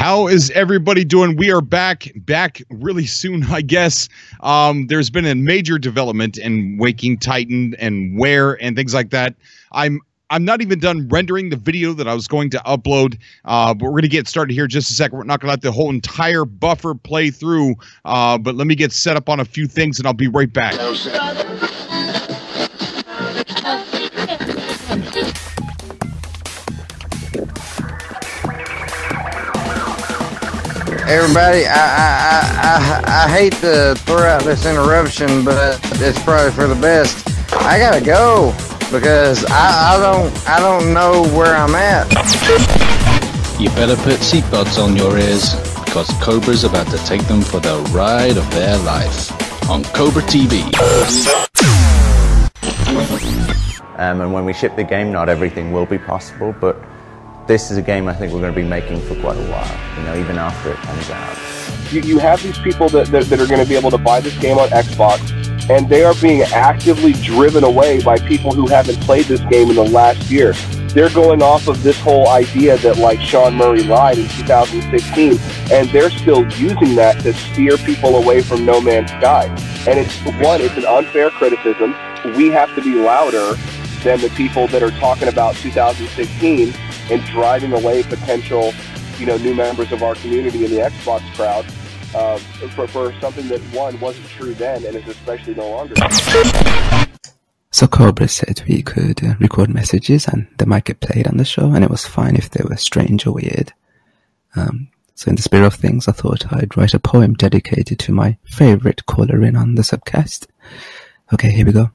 How is everybody doing? We are back really soon, I guess. There's been a major development in Waking Titan and WARE and things like that. I'm not even done rendering the video that I was going to upload, but we're going to get started here in just a second. We're not going to let the whole entire buffer play through, but let me get set up on a few things, and I'll be right back. Everybody, I hate to throw out this interruption, but it's probably for the best. I gotta go because I don't know where I'm at. You better put seatbelts on your ears because Cobra's about to take them for the ride of their life on Cobra TV. And when we ship the game, not everything will be possible, but this is a game I think we're going to be making for quite a while, you know, even after it comes out. You have these people that are going to be able to buy this game on Xbox, and they are being actively driven away by people who haven't played this game in the last year. They're going off of this whole idea that, like, Sean Murray lied in 2016, and they're still using that to steer people away from No Man's Sky. And it's an unfair criticism. We have to be louder than the people that are talking about 2016 and driving away potential, you know, new members of our community in the Xbox crowd for something that, one, wasn't true then and is especially no longer. So Cobra said we could record messages and they might get played on the show, and it was fine if they were strange or weird. So in the spirit of things, I thought I'd write a poem dedicated to my favorite caller in on the subcast. Okay, here we go.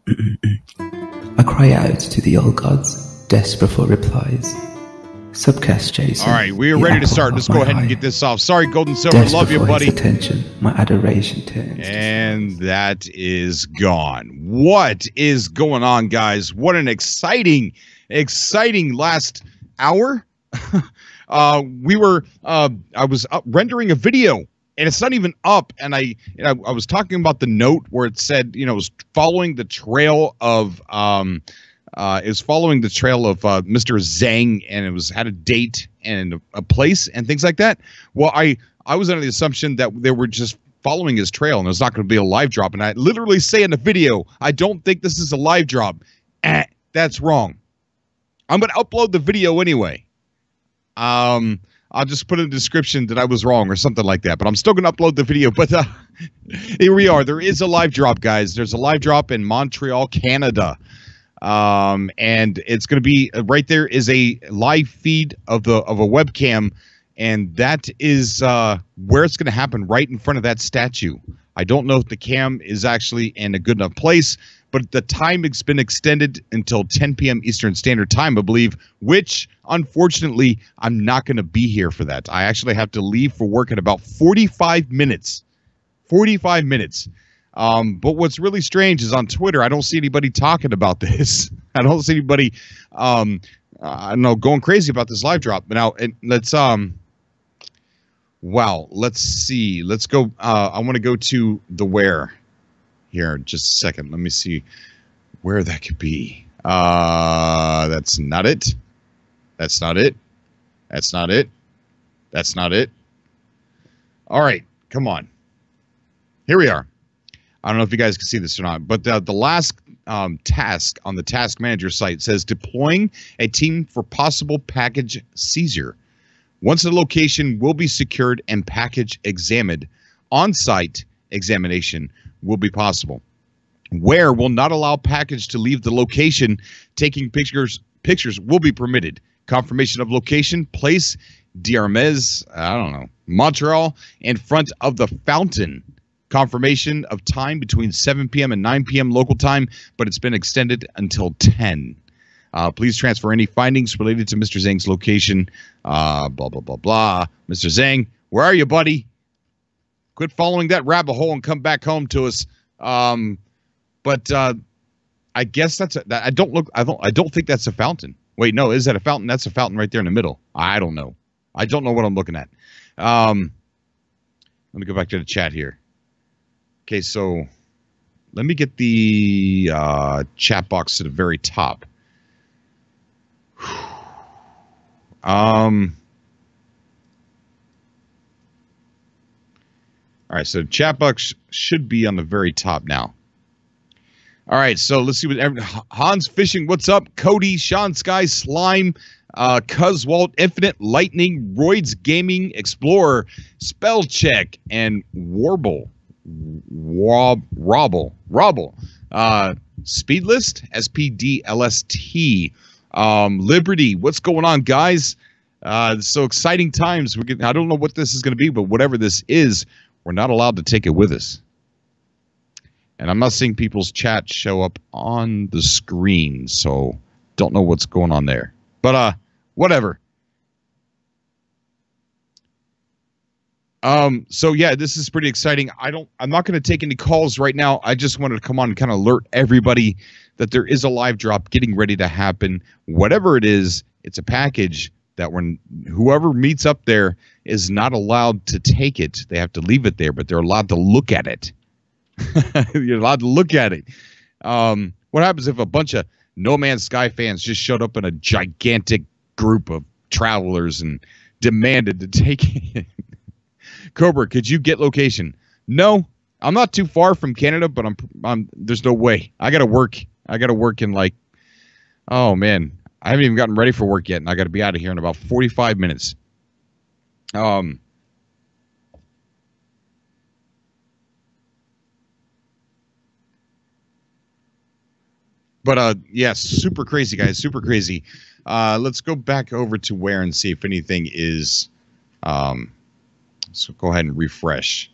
I cry out to the old gods, desperate for replies. Subcast Jason. All right, we are ready to start. Let's go ahead and get this off. Sorry, Golden Silver, love you, buddy. Attention, my adoration turns. And that is gone. What is going on, guys? What an exciting last hour. I was rendering a video, and it's not even up. And I was talking about the note where it said, you know, it was following the trail of Mr. Zhang, and it had a date and a place and things like that. Well, I was under the assumption that they were just following his trail and it was not going to be a live drop. And I literally say in the video, I don't think this is a live drop. That's wrong. I'm going to upload the video anyway. I'll just put in the description that I was wrong or something like that. But I'm still going to upload the video. But here we are. There is a live drop, guys. There's a live drop in Montreal, Canada. And it's going to be right there is a live feed of a webcam, and that is where it's going to happen, right in front of that statue. I don't know if the cam is actually in a good enough place, but the time has been extended until 10 p.m. Eastern Standard Time, I believe, which unfortunately I'm not going to be here for that. I actually have to leave for work in about 45 minutes. 45 minutes. But what's really strange is on Twitter, I don't see anybody talking about this. I don't see anybody, I don't know, going crazy about this live drop. But now, let's see. Let's go. I want to go to the WARE here in just a second. Let me see where that could be. That's not it. That's not it. That's not it. That's not it. All right, come on. Here we are. I don't know if you guys can see this or not, but the last task on the task manager site says deploying a team for possible package seizure. Once the location will be secured and package examined, on-site examination will be possible. WARE will not allow package to leave the location. Taking pictures will be permitted. Confirmation of location, place, D'Armes, I don't know, Montreal, in front of the fountain. Confirmation of time between 7 p.m. and 9 p.m. local time, but it's been extended until 10. Please transfer any findings related to Mr. Zhang's location. Blah, blah, blah, blah. Mr. Zhang, where are you, buddy? Quit following that rabbit hole and come back home to us. But I guess I don't think that's a fountain. Wait, no, is that a fountain? That's a fountain right there in the middle. I don't know. I don't know what I'm looking at. Let me go back to the chat here. Okay, so let me get the chat box to the very top. All right, so chat box should be on the very top now. All right, so let's see what Hans Fishing. What's up? Cody, Sean Sky, Slime, Cuzwalt, Infinite, Lightning, Roids Gaming, Explorer, Spell Check, and Warble. Robble. Speedlist, SPDLST. Liberty, what's going on, guys? So exciting times. I don't know what this is going to be, but whatever this is, we're not allowed to take it with us. And I'm not seeing people's chat show up on the screen, so don't know what's going on there. But whatever. So yeah, this is pretty exciting. I'm not going to take any calls right now. I just wanted to come on and kind of alert everybody that there is a live drop getting ready to happen. Whatever it is, it's a package that whoever meets up there is not allowed to take it. They have to leave it there, but they're allowed to look at it. You're allowed to look at it. What happens if a bunch of No Man's Sky fans just showed up in a gigantic group of travelers and demanded to take it? Cobra, could you get location? No, I'm not too far from Canada, but there's no way. I gotta work. In like, oh man, I haven't even gotten ready for work yet, and I gotta be out of here in about 45 minutes. But yes, super crazy, guys, super crazy. Let's go back over to WARE and see if anything is. So go ahead and refresh.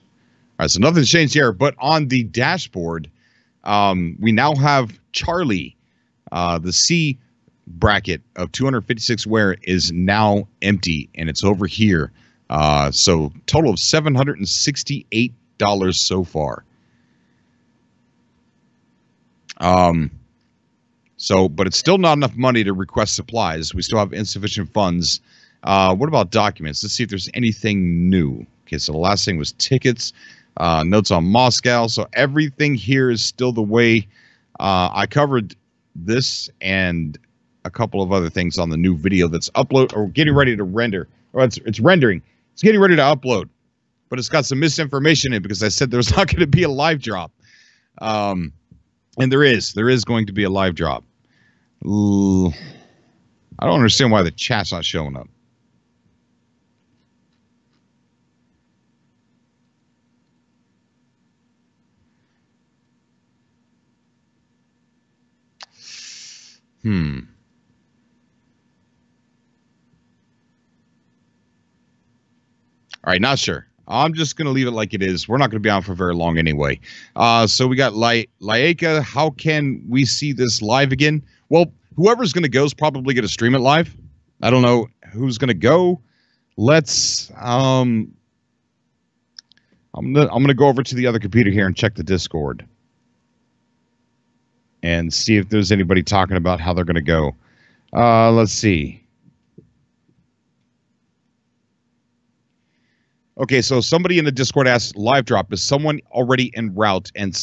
All right, so nothing's changed here, but on the dashboard, we now have Charlie. The C bracket of 256 WARE is now empty, and it's over here. So total of $768 so far. But it's still not enough money to request supplies. We still have insufficient funds. What about documents? Let's see if there's anything new. Okay, so the last thing was tickets, notes on Moscow. So everything here is still the way I covered this and a couple of other things on the new video that's getting ready to render. Or it's rendering. It's getting ready to upload. But it's got some misinformation in it because I said there's not going to be a live drop. And there is. There is going to be a live drop. I don't understand why the chat's not showing up. All right, not sure. I'm just going to leave it like it is. We're not going to be on for very long anyway. So we got Laika. How can we see this live again? Well, whoever's going to go is probably going to stream it live. I don't know who's going to go. Let's I'm going to go over to the other computer here and check the Discord and see if there's anybody talking about how they're going to go. Let's see. Okay, so somebody in the Discord asked, live drop, is someone already en route? And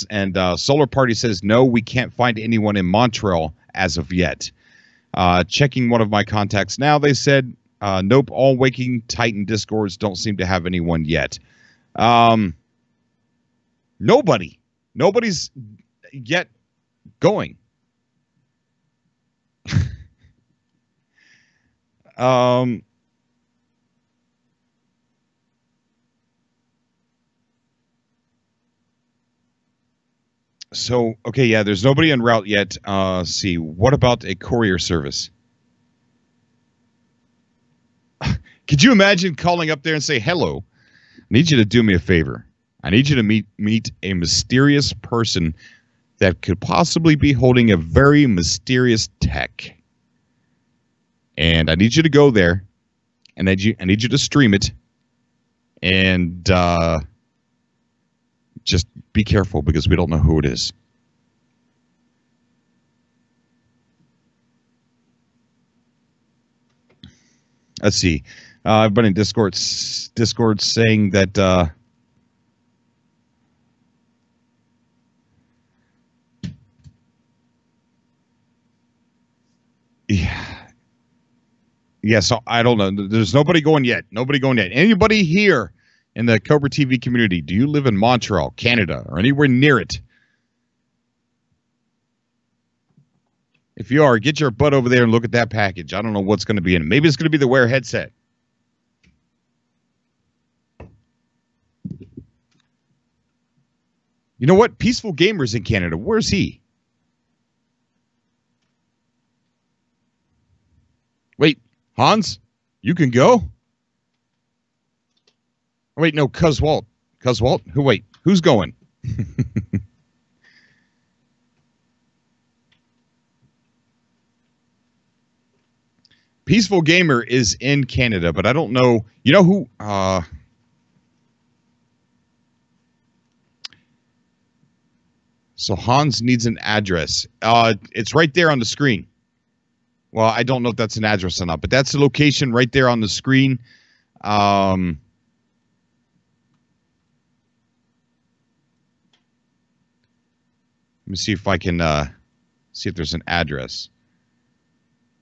Solar Party says, no, we can't find anyone in Montreal as of yet. Checking one of my contacts now, they said, nope, all Waking Titan Discords don't seem to have anyone yet. Nobody's yet going. So, okay, yeah, there's nobody en route yet. See, what about a courier service? Could you imagine calling up there and say, hello, I need you to do me a favor. I need you to meet a mysterious person that could possibly be holding a very mysterious tech. And I need you to go there, and I need you to stream it, and just be careful because we don't know who it is. Let's see. Everybody in Discord saying that yeah, so I don't know. There's nobody going yet. Nobody going yet. Anybody here in the Cobra TV community. Do you live in Montreal, Canada, or anywhere near it? If you are, get your butt over there and look at that package. I don't know what's going to be in it. Maybe it's going to be the WARE headset. You know what? Peaceful Gamer's in Canada. Where's he? Wait, Hans? You can go? Oh, wait, no, Cuzwalt. Cuzwalt? Wait, who's going? Peaceful Gamer is in Canada, but I don't know. You know who? So Hans needs an address. It's right there on the screen. Well, I don't know if that's an address or not, but that's the location right there on the screen. Let me see if I can see if there's an address.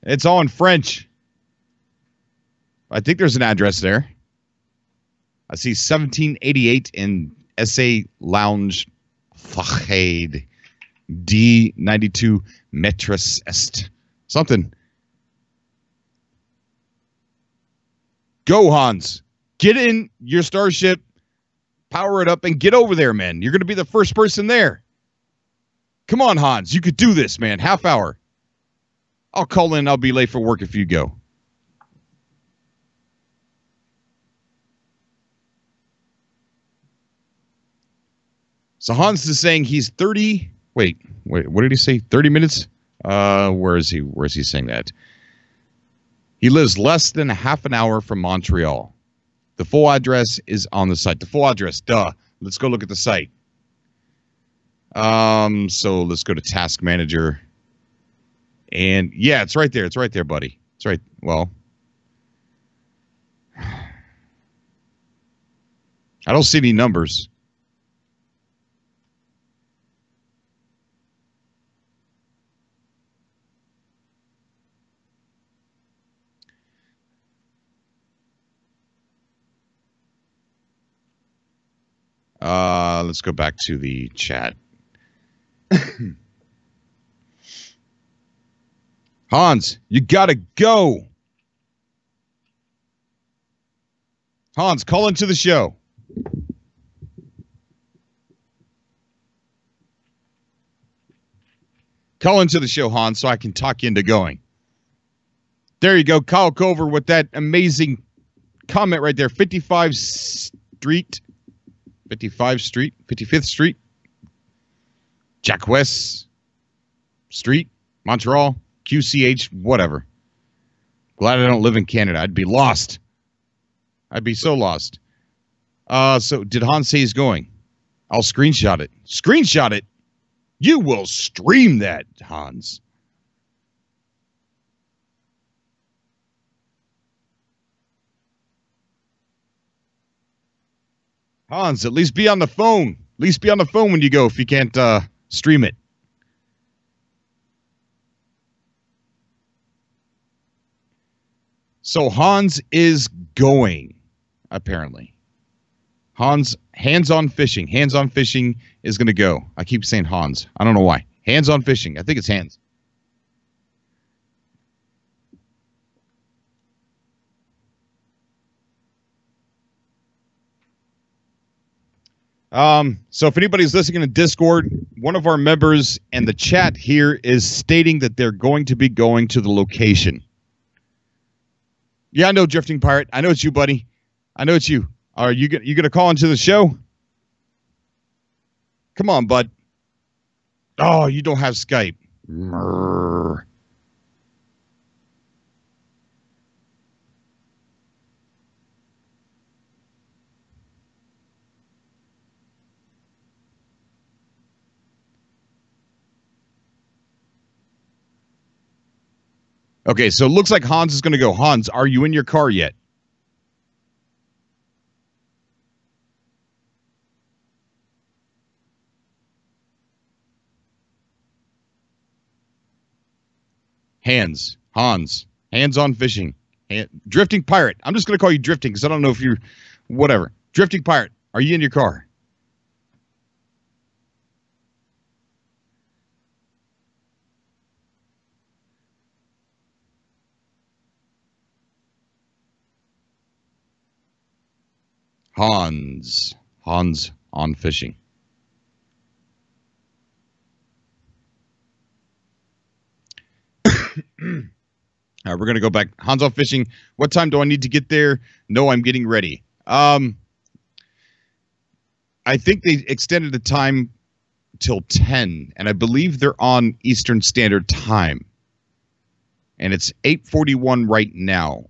It's all in French. I think there's an address there. I see 1788 in SA Lounge Fachade D92 Metros Est. Something. Go, Hans. Get in your starship, power it up, and get over there, man. You're going to be the first person there. Come on, Hans. You could do this, man. Half hour. I'll call in. I'll be late for work if you go. So Hans is saying he's 30. Wait, what did he say? 30 minutes? Where is he? Where is he saying that? He lives less than a half an hour from Montreal. The full address is on the site. The full address, duh. Let's go look at the site. So let's go to Task Manager. And yeah, it's right there. It's right there, buddy. It's right. Well, I don't see any numbers. Let's go back to the chat. Hans, you gotta go. Hans, call into the show. Call into the show, Hans, so I can talk you into going. There you go, Kyle Cover with that amazing comment right there. 55th Street, 55th Street, Jack West Street, Montreal, QCH, whatever. Glad I don't live in Canada. I'd be lost. I'd be so lost. So did Hans say he's going? I'll screenshot it. Screenshot it? You will stream that, Hans. Hans, at least be on the phone. At least be on the phone when you go if you can't stream it. So Hans is going, apparently. Hans, hands-on fishing. Hands-on fishing is going to go. I keep saying Hans. I don't know why. Hands-on fishing. I think it's hands. So if anybody's listening in Discord, one of our members in the chat here is stating that they're going to be going to the location. Yeah, I know, Drifting Pirate. I know it's you, buddy. I know it's you. Are you gonna call into the show? Come on, bud. Oh, you don't have Skype. Mrr. Okay, so it looks like Hans is going to go. Hans, are you in your car yet? Hans. Hands on fishing. Drifting Pirate. I'm just going to call you Drifting because I don't know if you're... Whatever. Drifting Pirate, are you in your car? Hans on fishing. All right, we're going to go back. Hans on fishing. What time do I need to get there? No, I'm getting ready. I think they extended the time till 10, and I believe they're on Eastern Standard Time. And it's 8:41 right now.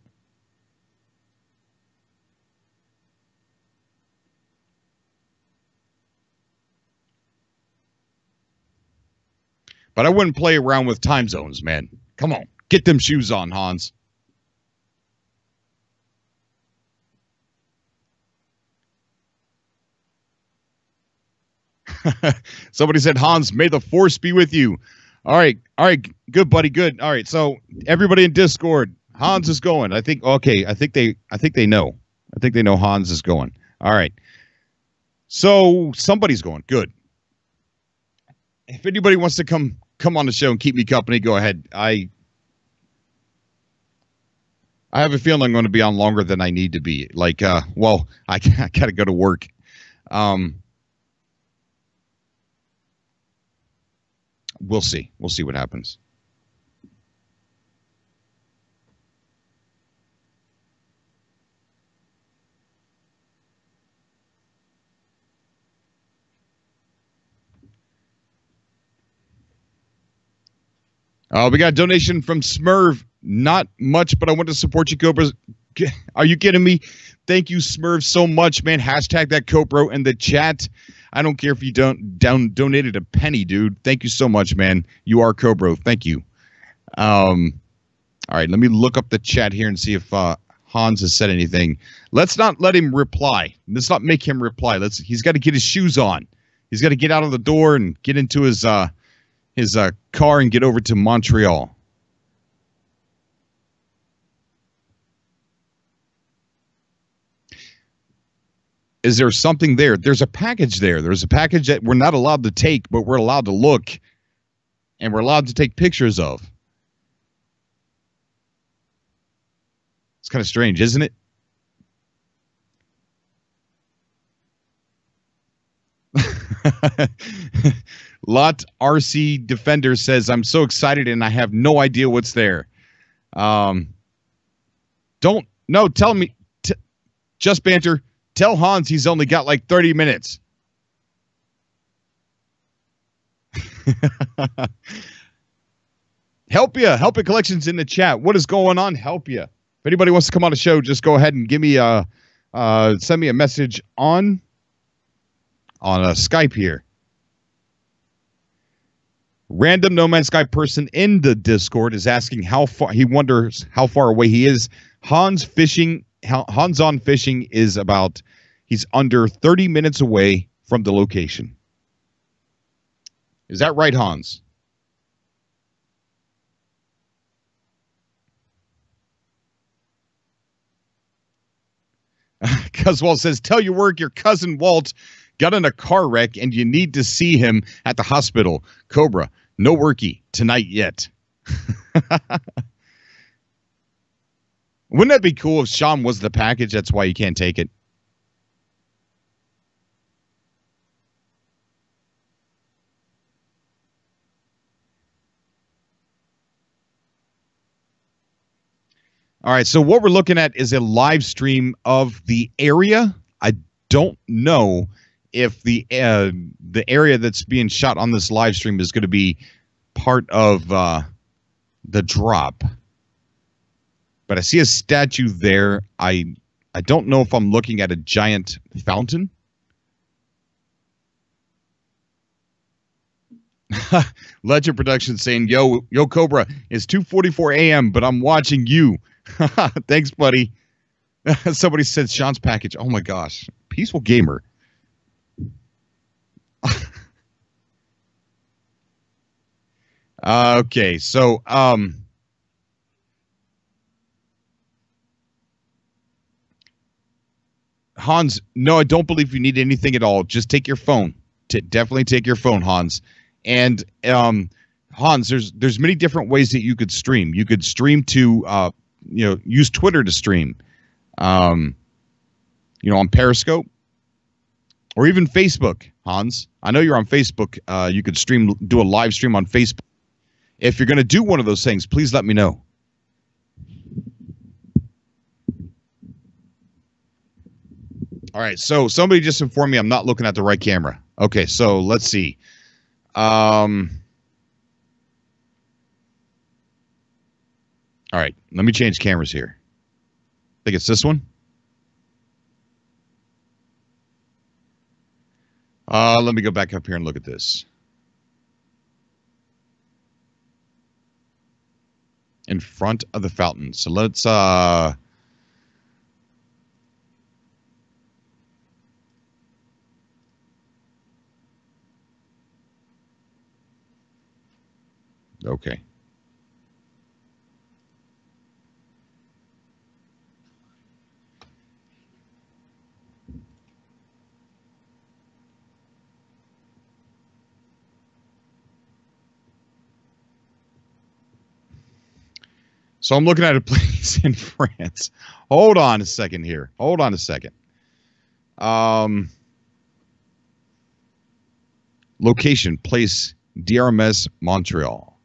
But I wouldn't play around with time zones, man. Come on. Get them shoes on, Hans. Somebody said, Hans, may the force be with you. All right, good, buddy, good. All right, so everybody in Discord, Hans is going. I think they know. I think they know Hans is going. All right. So somebody's going. Good. If anybody wants to come on the show and keep me company, go ahead. I have a feeling I'm going to be on longer than I need to be. Like, well, I got to go to work. We'll see. We'll see what happens. We got a donation from Smurv. Not much, but I want to support you, Cobras. Are you kidding me? Thank you, Smurv, so much, man. Hashtag that Cobro in the chat. I don't care if you donated a penny, dude. Thank you so much, man. You are Cobro. Thank you. All right, let me look up the chat here and see if Hans has said anything. Let's not let him reply. Let's not make him reply. He's got to get his shoes on. He's got to get out of the door and get into his car and get over to Montreal. Is there something there? There's a package there. There's a package that we're not allowed to take, but we're allowed to look, and we're allowed to take pictures of. It's kind of strange, isn't it? Lot RC Defender says, I'm so excited and I have no idea what's there. Tell me, just banter. Tell Hans he's only got like 30 minutes. Help you collections in the chat. What is going on? Help you. If anybody wants to come on the show, just go ahead and give me send me a message on Skype here. Random No Man's Sky person in the Discord is asking how far, he wonders how far away he is. Hans on fishing is about, he's under 30 minutes away from the location. Is that right, Hans? Cuzwalt says, tell your work your cousin Walt got in a car wreck and you need to see him at the hospital. Cobra, no worky tonight yet. Wouldn't that be cool if Sean was the package? That's why you can't take it. All right, so what we're looking at is a live stream of the area. I don't know if the area that's being shot on this live stream is going to be part of the drop. But I see a statue there. I don't know if I'm looking at a giant fountain. Legend Productions saying, yo Cobra, it's 2:44 a.m., but I'm watching you. Thanks, buddy. Somebody said Sean's package. Oh my gosh. Peaceful Gamer. Okay, so Hans, no, I don't believe you need anything at all. Just take your phone. Definitely take your phone, Hans. And Hans, there's many different ways that you could stream. You could stream to use Twitter to stream. On Periscope or even Facebook, Hans. I know you're on Facebook. You could do a live stream on Facebook. If you're going to do one of those things, please let me know. All right, so somebody just informed me I'm not looking at the right camera. Okay, so let's see. All right, let me change cameras here. I think it's this one. Let me go back up here and look at this. In front of the fountain. So let's okay. So I'm looking at a place in France. Hold on a second here. Hold on a second. Location, place, DRMS, Montreal.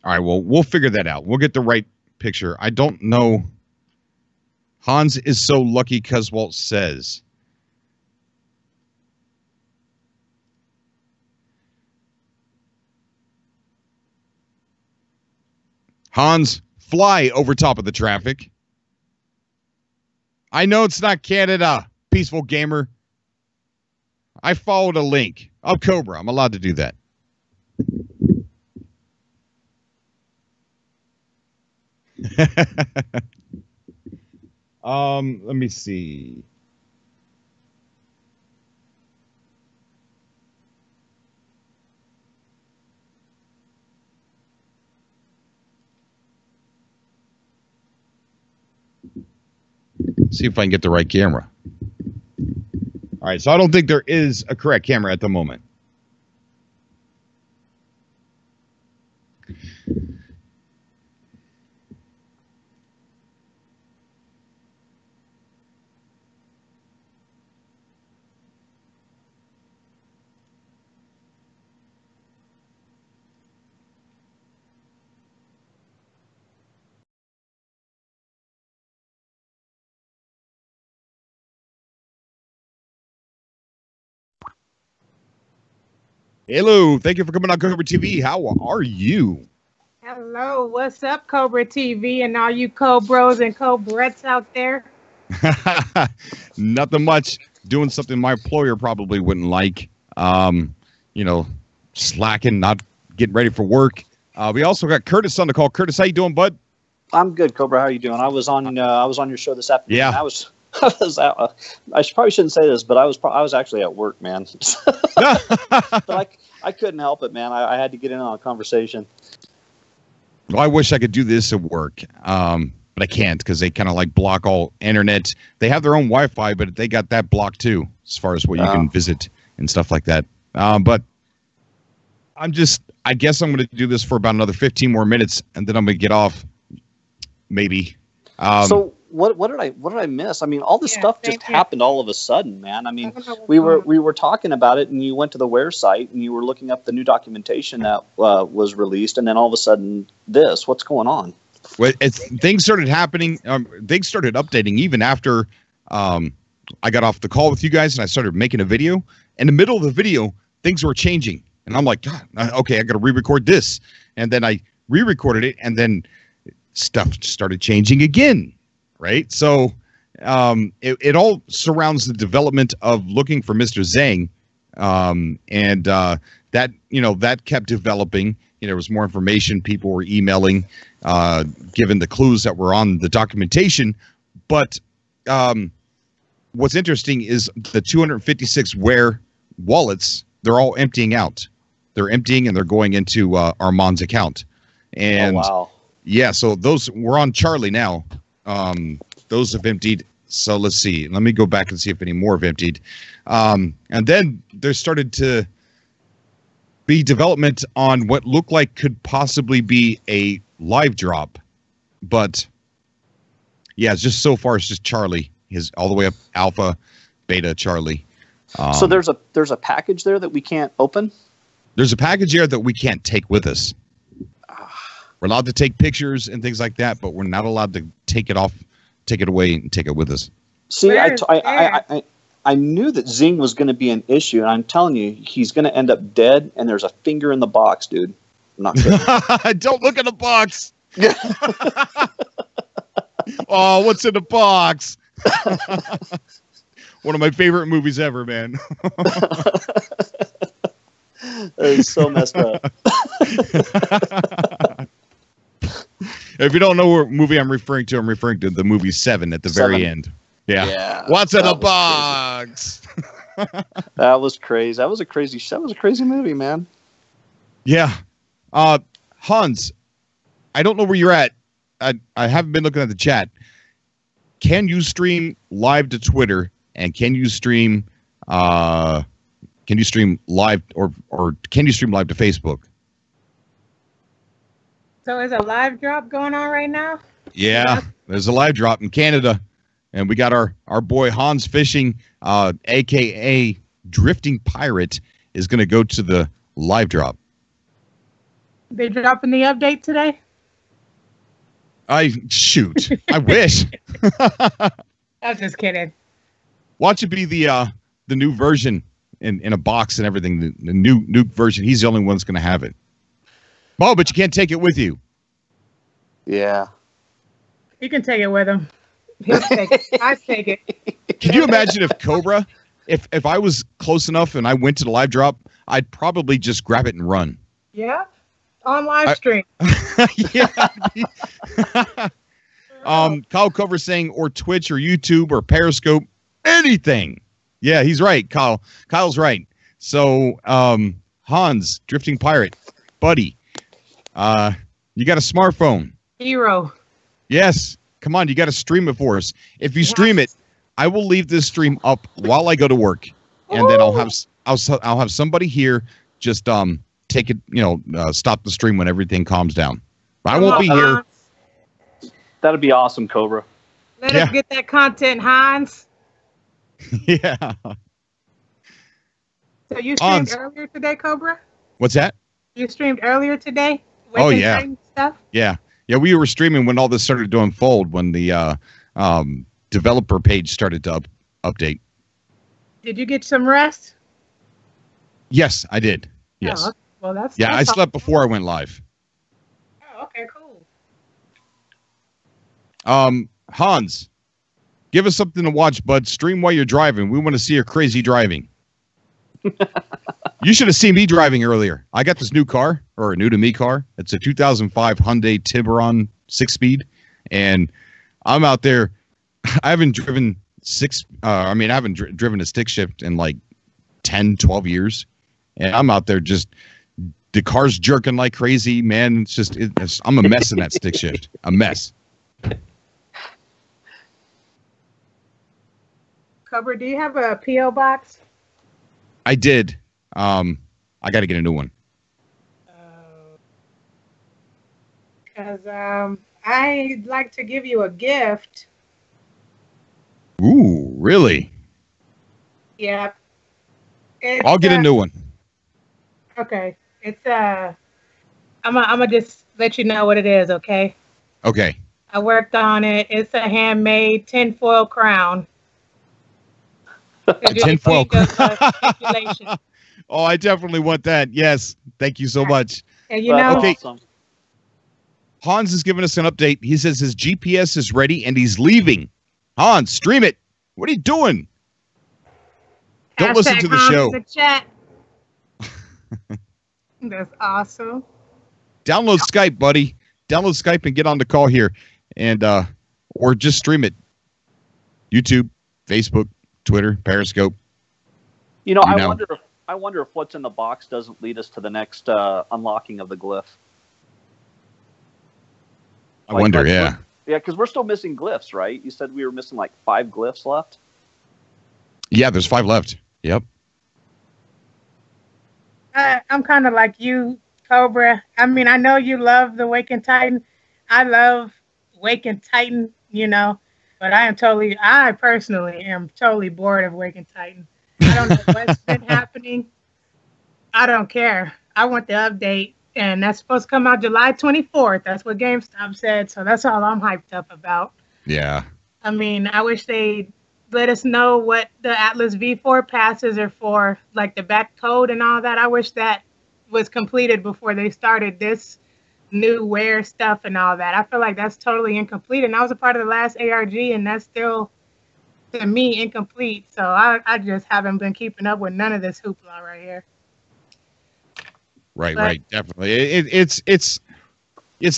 All right, well, we'll figure that out. We'll get the right picture. I don't know. Hans is so lucky, Cuswalt says. Hans, fly over top of the traffic. I know it's not Canada, peaceful gamer. I followed a link. I'm Cobra. I'm allowed to do that. Let me see. See if I can get the right camera. All right, so I don't think there is a correct camera at the moment. Hello, thank you for coming on Cobra TV. How are you? Hello, what's up, Cobra TV, and all you Cobros and Cobrettes out there? Nothing much. Doing something my employer probably wouldn't like. Slacking, not getting ready for work. We also got Curtis on the call. Curtis, how you doing, bud? I'm good, Cobra. How are you doing? I was on your show this afternoon. Yeah. I probably shouldn't say this, but I was actually at work, man. But I couldn't help it, man. I had to get in on a conversation. Well, I wish I could do this at work, but I can't because they kind of like block all internet. They have their own Wi-Fi, but they got that blocked too, as far as what you can visit and stuff like that. But I guess I'm going to do this for about another 15 more minutes, and then I'm going to get off. Maybe. So what did I miss? I mean, all this stuff just happened all of a sudden, man. I mean, we were talking about it, and you went to the WARE site, and you were looking up the new documentation that was released, and then all of a sudden, what's going on? Well, things started happening. Things started updating even after I got off the call with you guys, and I started making a video. In the middle of the video, things were changing, and I'm like, God, okay, I got to re-record this, and then I re-recorded it, and then stuff started changing again. Right. So it all surrounds the development of looking for Mr. Zhang. And that that that kept developing. There was more information. People were emailing, given the clues that were on the documentation. But what's interesting is the 256 WARE wallets, they're all emptying out. They're emptying and they're going into Armand's account. And wow. Yeah, so those, we're on Charlie now. Those have emptied. So let's see. Let me go back and see if any more have emptied. And then there started to be development on what looked like could possibly be a live drop. But yeah, it's just so far it's just Charlie. His all the way up alpha, beta, Charlie. So there's a package there that we can't open? There's a package here that we can't take with us. We're allowed to take pictures and things like that, but we're not allowed to take it away and take it with us. See, I knew that Zing was going to be an issue, and I'm telling you, he's going to end up dead, and there's a finger in the box, dude. I'm not kidding. Don't look in the box. Oh, what's in the box? One of my favorite movies ever, man. That is so messed up. If you don't know what movie I'm referring to the movie Seven at the very end. Yeah. What's in the box? That was crazy. That was a crazy movie, man. Yeah. Hans, I don't know where you're at. I haven't been looking at the chat. Can you stream live to Twitter, and can you stream live or can you stream live to Facebook? So is a live drop going on right now? Yeah, there's a live drop in Canada, and we got our boy Hans Fishing, aka Drifting Pirate, is going to go to the live drop. They dropping the update today? Shoot. I wish. I'm just kidding. Watch it be the new version in a box and everything. The new version. He's the only one that's going to have it. Oh, but you can't take it with you. Yeah. You can take it with him. He'll take it. I take it. Can you imagine if Cobra, if I was close enough and I went to the live drop, I'd probably just grab it and run. Yeah. On live stream. Yeah. Kyle Cover saying, or Twitch or YouTube or Periscope, anything. Yeah, he's right, Kyle. Kyle's right. So, Hans, Drifting Pirate, buddy, you got a smartphone. Hero. Yes. Come on, you got to stream it for us. If you stream it, I will leave this stream up while I go to work, and then I'll have somebody here just take it, stop the stream when everything calms down. I won't be here. That'd be awesome, Cobra. Let us get that content, Hans. Yeah. So you streamed earlier today, Cobra? What's that? You streamed earlier today? Oh, yeah. Stuff? Yeah. Yeah, we were streaming when all this started to unfold, when the developer page started to update. Did you get some rest? Yes, I did. Yes. Oh, well, that's I slept before I went live. Oh, okay, cool. Hans, give us something to watch, bud. Stream while you're driving. We want to see your crazy driving. You should have seen me driving earlier. I got this new car, or a new to me car. It's a 2005 Hyundai Tiburon 6-speed, and I'm out there. I haven't driven driven a stick shift in like 10, 12 years, and I'm out there just the car's jerking like crazy, man. It's just I'm a mess in that stick shift. A mess. Cobra, do you have a P.O. box? I did. I got to get a new one. Because I'd like to give you a gift. Ooh, really? Yeah. I'll get a new one. Okay. It's I'm gonna just let you know what it is, okay? Okay. I worked on it. It's a handmade tinfoil crown. A tinfoil. Oh, I definitely want that. Yes. Thank you so much. And you know, okay. Hans is giving us an update. He says his GPS is ready and he's leaving. Hans, stream it. What are you doing? Don't listen to the show. In the chat. That's awesome. Download Skype, buddy. Download Skype and get on the call here, and or just stream it. YouTube, Facebook, Twitter, Periscope. I wonder if what's in the box doesn't lead us to the next unlocking of the glyph. I wonder, yeah. Yeah, because we're still missing glyphs, right? You said we were missing like 5 glyphs left? Yeah, there's 5 left. Yep. I'm kind of like you, Cobra. I mean, I know you love the Awakened Titan. I love Awakened Titan, but I personally am totally bored of Awakened Titan. I don't know what's been happening. I don't care. I want the update. And that's supposed to come out July 24th. That's what GameStop said. So that's all I'm hyped up about. Yeah. I mean, I wish they'd let us know what the Atlas V4 passes are for, like the back code and all that. I wish that was completed before they started this new WARE stuff and all that. I feel like that's totally incomplete. And I was a part of the last ARG, and that's still, to me, incomplete. So I just haven't been keeping up with none of this hoopla right here. Right, definitely. It's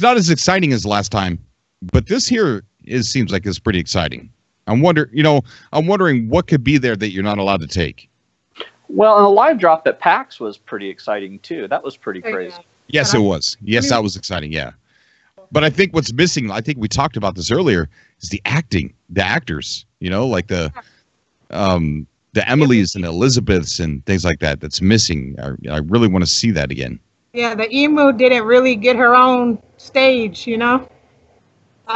not as exciting as last time, but this here seems like it's pretty exciting. I'm wondering what could be there that you're not allowed to take. Well, and the live drop at PAX was pretty exciting too. That was pretty crazy. Yes, it was. Yes, that was exciting. Yeah, but I think what's missing, I think we talked about this earlier, is the acting, the actors. Like the Emilys and Elizabeths and things like that. That's missing. I really want to see that again. Yeah, the emu didn't really get her own stage, All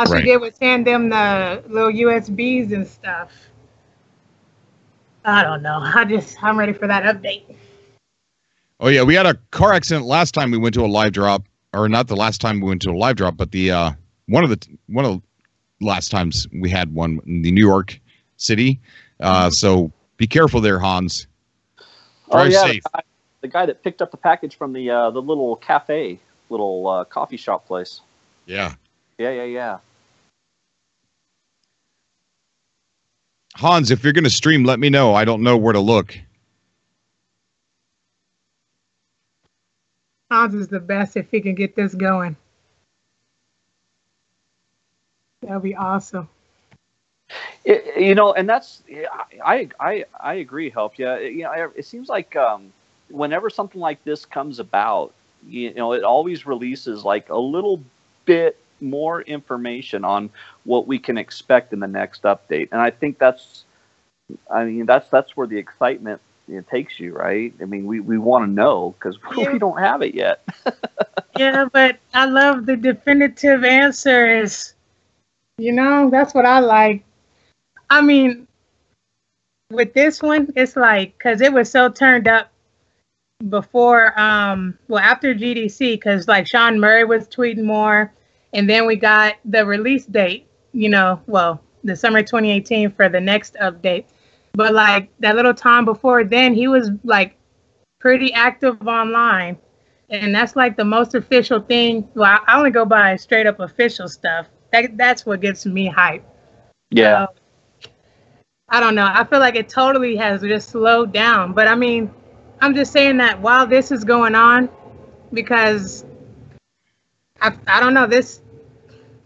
she did was hand them the little USBs and stuff. I don't know. I'm ready for that update. Oh yeah, we had a car accident last time we went to a live drop, or not the last time we went to a live drop, but the one of the last times we had one in the New York City. So be careful there, Hans. Drive safe. The guy that picked up the package from the little cafe, coffee shop place. Yeah. Yeah. Hans, if you're going to stream, let me know. I don't know where to look. Hans is the best if he can get this going. That would be awesome. And that's I agree, Help. Yeah, it seems like whenever something like this comes about, it always releases like a little bit more information on what we can expect in the next update. And I think that's where the excitement takes you, right? I mean, we want to know because we don't have it yet. Yeah, but I love the definitive answers. That's what I like. I mean, with this one, it's like, because it was so turned up before, after GDC, because like Sean Murray was tweeting more, and then we got the release date, the summer 2018 for the next update. But like that little time before then, he was like pretty active online. And that's like the most official thing. Well, I only go by straight up official stuff. That's what gets me hyped. Yeah. I don't know. I feel like it totally has just slowed down. But I mean, I'm just saying that while this is going on, because I don't know, this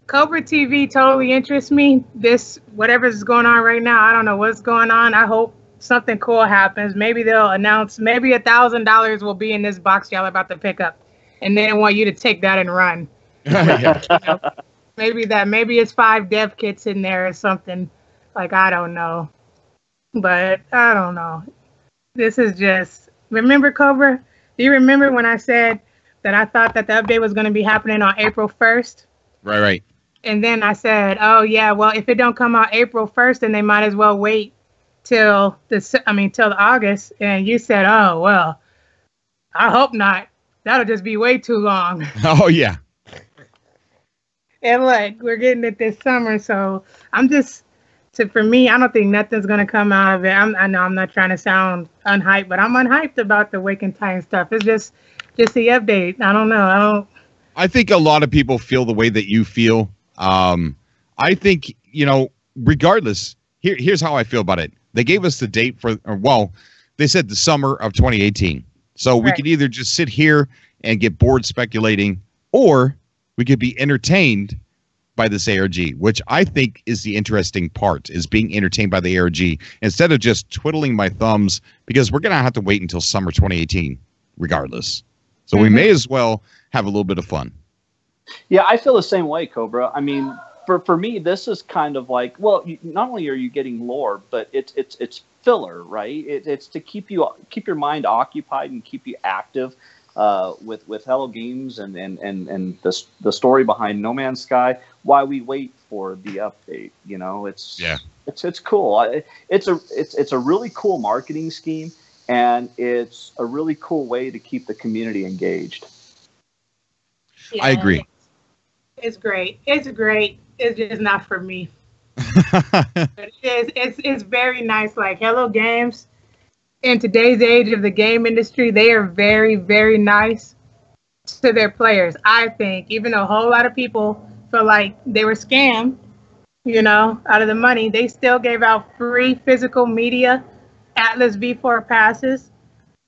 Cobra TV totally interests me. This, whatever's going on right now, I don't know what's going on. I hope something cool happens. Maybe they'll announce, maybe $1,000 will be in this box y'all about to pick up. And they want you to take that and run. Maybe it's 5 dev kits in there or something. Like, I don't know. But I don't know. This is just, remember, Cobra? Do you remember when I said that I thought that the update was going to be happening on April 1st? Right. And then I said, oh yeah, well, if it don't come out April 1st, then they might as well wait till August. And you said, oh, well, I hope not. That'll just be way too long. Oh yeah. And look, we're getting it this summer, so for me, I don't think nothing's gonna come out of it. I know I'm not trying to sound unhyped, but I'm unhyped about the Awakened Titan stuff. It's just the update. I don't know. I think a lot of people feel the way that you feel. I think, regardless, here's how I feel about it. They gave us the date they said the summer of 2018. So we could either just sit here and get bored speculating, or we could be entertained by this ARG, which I think is the interesting part, is being entertained by the ARG instead of just twiddling my thumbs, because we're going to have to wait until summer 2018 regardless. So we may as well have a little bit of fun. Yeah, I feel the same way, Cobra. I mean, for me, this is kind of like, well, not only are you getting lore, but it's filler, right? It's to keep your mind occupied and keep you active with Hello Games and the story behind No Man's Sky while we wait for the update. You know, it's cool. It's a really cool marketing scheme, and it's a really cool way to keep the community engaged. Yeah, I agree. It's great. It's great. It's just not for me. But it's very nice. Like Hello Games, in today's age of the game industry, they are very, very nice to their players. I think, even though a whole lot of people feel like they were scammed, you know, out of the money, they still gave out free physical media Atlas V4 passes.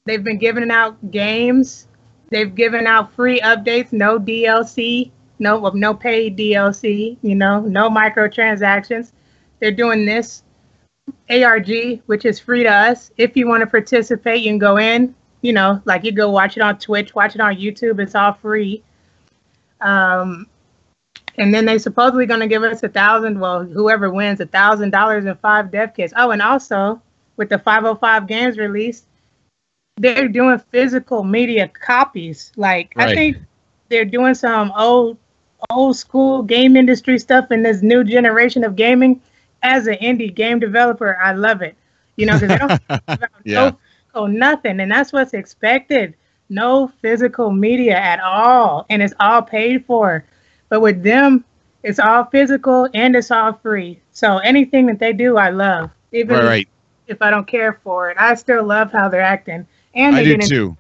They've been giving out games. They've given out free updates, no DLC, no paid DLC, you know, no microtransactions. They're doing this ARG, which is free to us. If you want to participate, you can go in, you know, like you go watch it on Twitch, watch it on YouTube. It's all free. And then they supposedly going to give us $1,000. Well, whoever wins $1,000 and 5 dev kits. Oh, and also with the 505 games release, they're doing physical media copies. Like, I think they're doing some old school game industry stuff in this new generation of gaming. As an indie game developer, I love it. You know, because they don't have no physical nothing, and that's what's expected. No physical media at all, and it's all paid for. But with them, it's all physical and it's all free. So anything that they do, I love. Even if I don't care for it, I still love how they're acting. And I do too.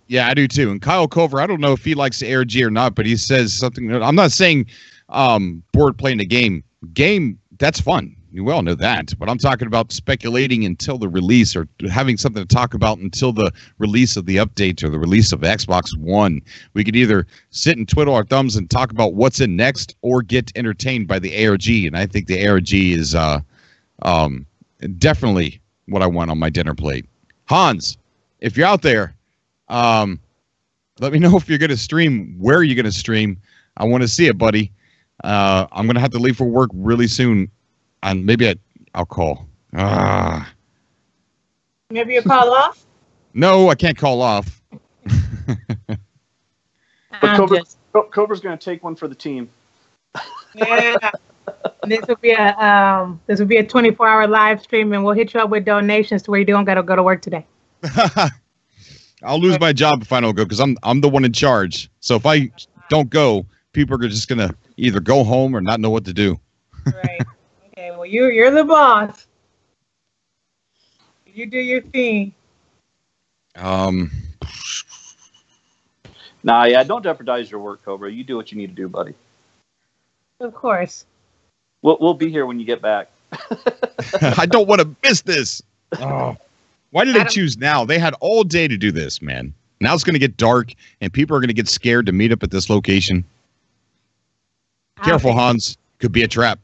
Yeah, I do too. And Kyle Cover, I don't know if he likes the ARG or not, but he says something. I'm not saying bored playing the game. That's fun. You all know that. But I'm talking about speculating until the release, or having something to talk about until the release of the update or the release of Xbox One. We could either sit and twiddle our thumbs and talk about what's in next, or get entertained by the ARG. And I think the ARG is definitely what I want on my dinner plate. Hans, if you're out there, let me know if you're going to stream. Where are you going to stream? I want to see it, buddy. I'm going to have to leave for work really soon, and maybe I'll call. Maybe you call off? No, I can't call off. But Cobra's going to take one for the team. Yeah. This will be a 24-hour live stream, and we'll hit you up with donations to where you don't got to go to work today. I'll lose my job if I don't go, because I'm the one in charge. So if I don't go, people are just gonna either go home or not know what to do. Right. Okay. Well, you're the boss. You do your thing. Nah, yeah. Don't jeopardize your work, Cobra. You do what you need to do, buddy. Of course. We'll be here when you get back. I don't want to miss this. Oh. Why did they choose now? They had all day to do this, man. Now it's going to get dark, and people are going to get scared to meet up at this location. Careful, Hans. Could be a trap.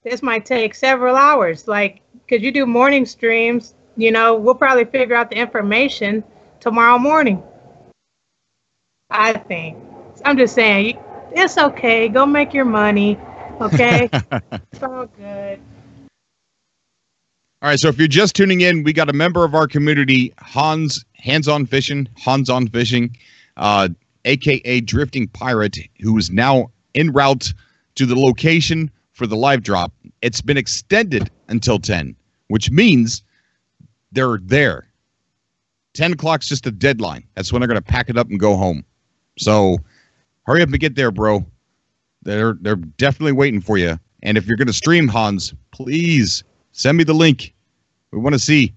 This might take several hours. Like, because you do morning streams, you know, we'll probably figure out the information tomorrow morning. I think. I'm just saying, it's okay. Go make your money, okay? It's all good. All right, so if you're just tuning in, we got a member of our community, Hans on Fishing, a.k.a. Drifting Pirate, who is now en route to the location for the live drop. It's been extended until 10, which means they're there. 10 o'clock's just a deadline. That's when they're going to pack it up and go home. So hurry up and get there, bro. They're definitely waiting for you. And if you're going to stream, Hans, please send me the link. I want to see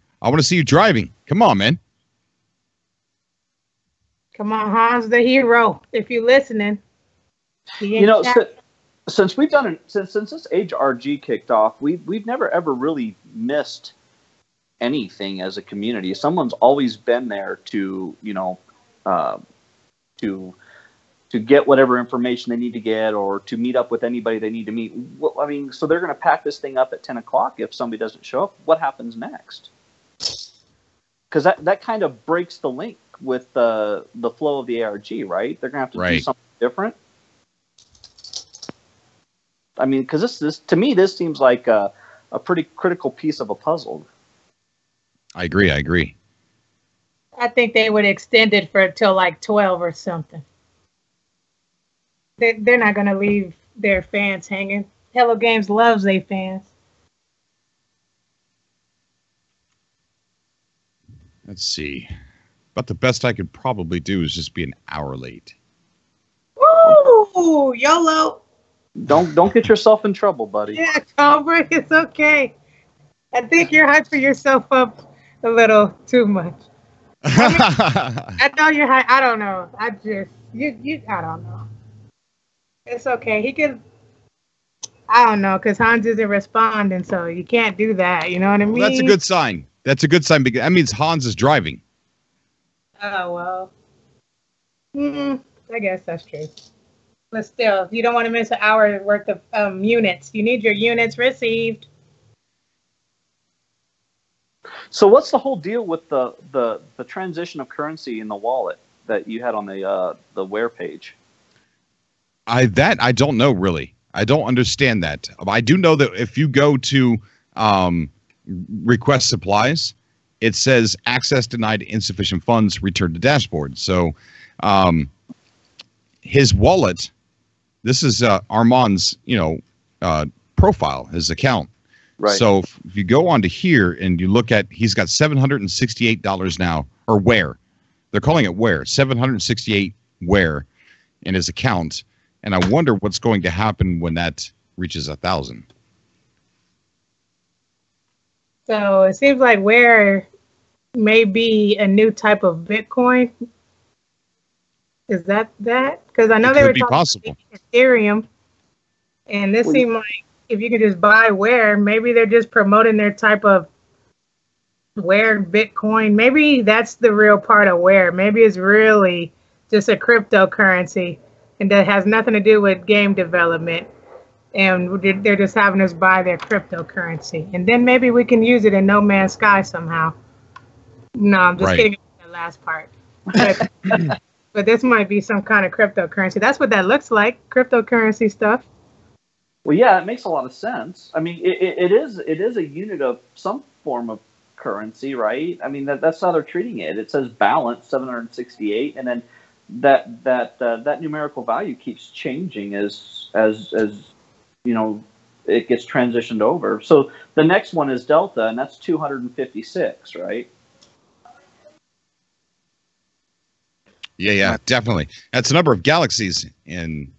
you driving. Come on, man. Come on, Hans, the hero. If you're listening. You know, since we've done it, since this ARG kicked off, we've never ever really missed anything as a community. Someone's always been there to, to get whatever information they need to get, or to meet up with anybody they need to meet. I mean, so they're going to pack this thing up at 10 o'clock. If somebody doesn't show up, what happens next? Because that kind of breaks the link with the flow of the ARG, right? They're going to have to do something different. I mean, because this to me, this seems like a pretty critical piece of a puzzle. I agree. I think they would extend it for till like 12 or something. They're not going to leave their fans hanging. Hello Games loves their fans. Let's see. But the best I could probably do is just be an hour late. Woo! YOLO! Don't get yourself in trouble, buddy. Yeah, Cobra, it's okay. I think you're hyping yourself up a little too much. I know you're high. I don't know. I don't know. It's okay. He can. I don't know, because Hans isn't responding, so you can't do that. You know what I mean? Well, that's a good sign. That's a good sign, because that means Hans is driving. Oh, well. I guess that's true. But still, you don't want to miss an hour worth of units. You need your units received. So what's the whole deal with the transition of currency in the wallet that you had on the WARE page? I don't know, really. I don't understand that. I do know that if you go to request supplies, it says access denied, insufficient funds, return to dashboard. So his wallet, this is Armand's, profile, his account. Right. So if you go onto here and you look at, he's got $768 now, or WARE. They're calling it WARE, 768 WARE in his account. And I wonder what's going to happen when that reaches 1,000. So it seems like WARE may be a new type of Bitcoin. Is that? Because I know they were talking possible. About Ethereum, and this seemed like if you could just buy WARE, maybe they're just promoting their type of WARE Bitcoin. Maybe that's the real part of WARE. Maybe it's really just a cryptocurrency, and that has nothing to do with game development. And they're just having us buy their cryptocurrency. And then maybe we can use it in No Man's Sky somehow. No, I'm just kidding about that last part. But, but this might be some kind of cryptocurrency. That's what that looks like, cryptocurrency stuff. Well, yeah, it makes a lot of sense. I mean, it is a unit of some form of currency, right? I mean, that's how they're treating it. It says balance 768, and then that numerical value keeps changing as it gets transitioned over. So the next one is delta, and that's 256, right? Yeah, definitely. That's the number of galaxies in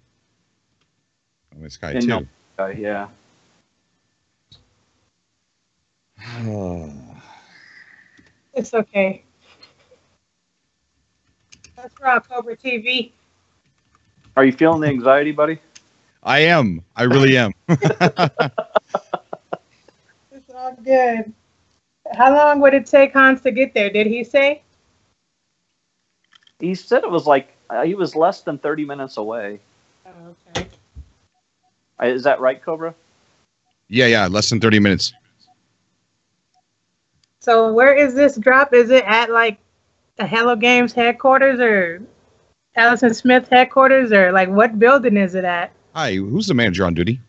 Sky too. No Sky, yeah. It's okay. That's for Cobra TV. Are you feeling the anxiety, buddy? I am. I really am. It's all good. How long would it take Hans to get there? Did he say? He said it was like he was less than 30 minutes away. Oh, okay. Is that right, Cobra? Yeah, less than 30 minutes. So where is this drop? Is it at like the Hello Games headquarters or Allison Smith headquarters, or like what building is it at? Hi, who's the manager on duty?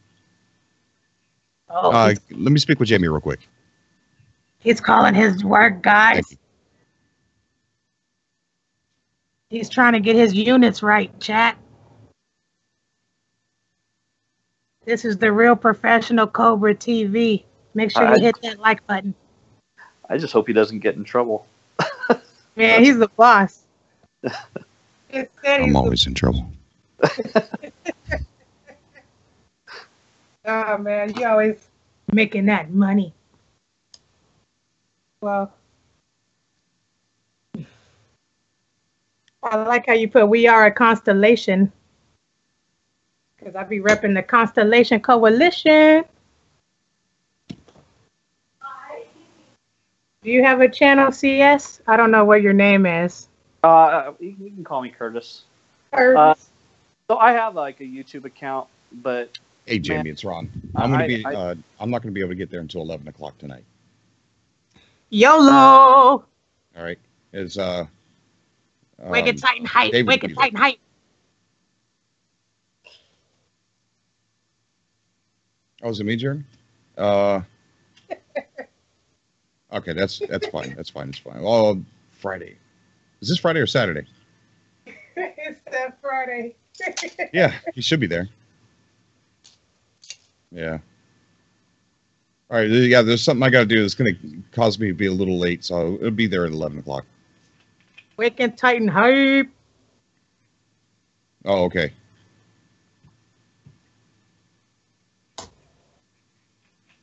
Oh, let me speak with Jamie real quick. He's calling his work, guys. He's trying to get his units right, chat. This is the real professional Cobra TV. Make sure you hit that like button. I just hope he doesn't get in trouble. Man, he's the boss. I'm always in trouble. Oh, man, you always making that money. Well, I like how you put "we are a constellation," because I be repping the Constellation Coalition. Do you have a channel, CS? I don't know what your name is. You can call me Curtis. Curtis. So I have like a YouTube account, but hey Jamie, it's Ron. I'm not gonna be able to get there until 11 o'clock tonight. YOLO. All right. Is Wake it tight and hype. Wake it tight and hype. Oh, is it me, Jeremy? Okay, that's fine. That's fine. It's fine. Oh, Friday. Is this Friday or Saturday? It's that Friday. Yeah, he should be there. Yeah. All right. Yeah, there's something I got to do that's going to cause me to be a little late, so it'll be there at 11 o'clock. Wake and tight and hype. Oh, okay.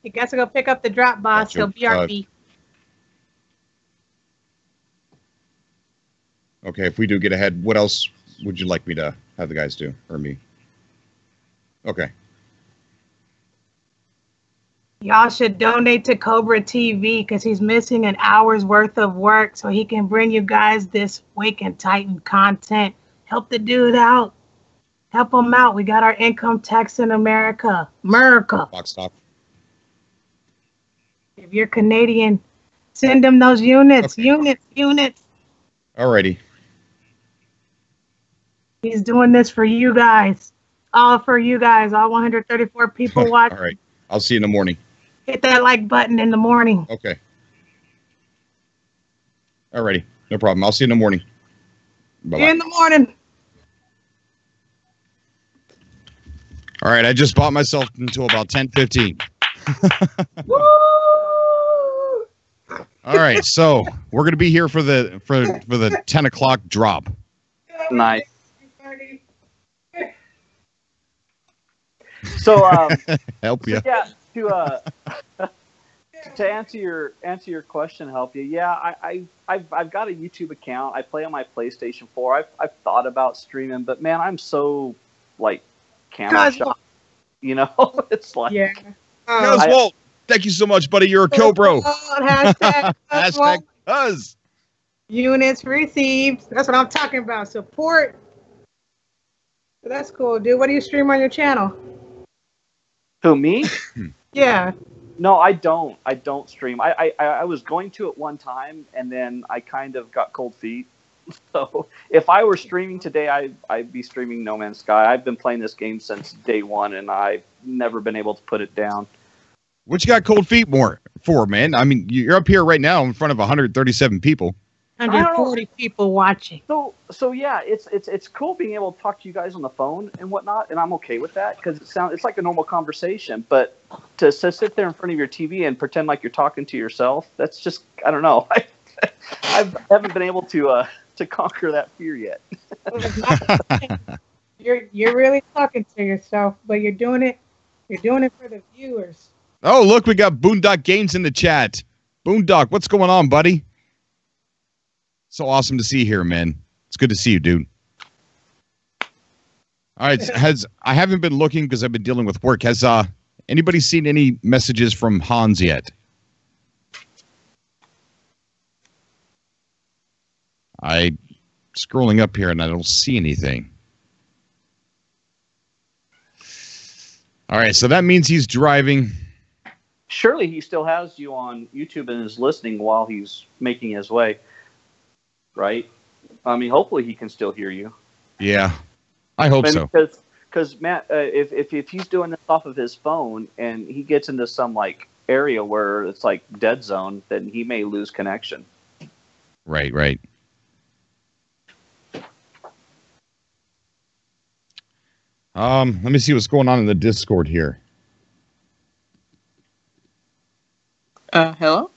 You guys to go pick up the drop, boss. Gotcha. He'll BRB. Okay, if we do get ahead, what else would you like me to have the guys do, or me? Okay. Y'all should donate to Cobra TV because he's missing an hour's worth of work so he can bring you guys this Wake and Titan content. Help the dude out. Help him out. We got our income tax in America. Box stop. If you're Canadian, send him those units. Okay. Units. Alrighty. He's doing this for you guys. All for you guys. All 134 people watching. All right. I'll see you in the morning. Hit that like button in the morning. Okay. Alrighty. No problem. I'll see you in the morning. Bye-bye. See you in the morning. All right. I just bought myself until about 10:15. Woo! All right. So we're gonna be here for the 10 o'clock drop. Nice. So help you. Yeah, to answer your question, help you. Yeah, I've got a YouTube account. I play on my PlayStation 4. I've thought about streaming, but man, I'm so like camera shy. You know, it's like yeah. Walt, thank you so much, buddy. You're a co-bro. Hashtag Hashtag us. Units received. That's what I'm talking about. Support. So that's cool, dude. What do you stream on your channel? Who, me? Yeah. No, I don't. I don't stream. I was going to at one time, and then I kind of got cold feet. So if I were streaming today, I'd be streaming No Man's Sky. I've been playing this game since day one, and I've never been able to put it down. What you got cold feet for, man? I mean, you're up here right now in front of 137 people. 140 people watching. So yeah, it's cool being able to talk to you guys on the phone and whatnot, and I'm okay with that because it's like a normal conversation. But to sit there in front of your TV and pretend like you're talking to yourself, that's just, I don't know. I haven't been able to conquer that fear yet. You're really talking to yourself, but you're doing it for the viewers. Oh, look, we got Boondock Games in the chat. Boondock, what's going on, buddy? So awesome to see you here, man. It's good to see you, dude. All right, I haven't been looking because I've been dealing with work. Has anybody seen any messages from Hans yet? I'm scrolling up here and I don't see anything. All right, so that means he's driving. Surely he still has you on YouTube and is listening while he's making his way. Right? I mean, hopefully he can still hear you. Yeah, I hope so. Because Matt, if he's doing this off of his phone and he gets into some like area where it's like dead zone, then he may lose connection. Right. Let me see what's going on in the Discord here. Hello?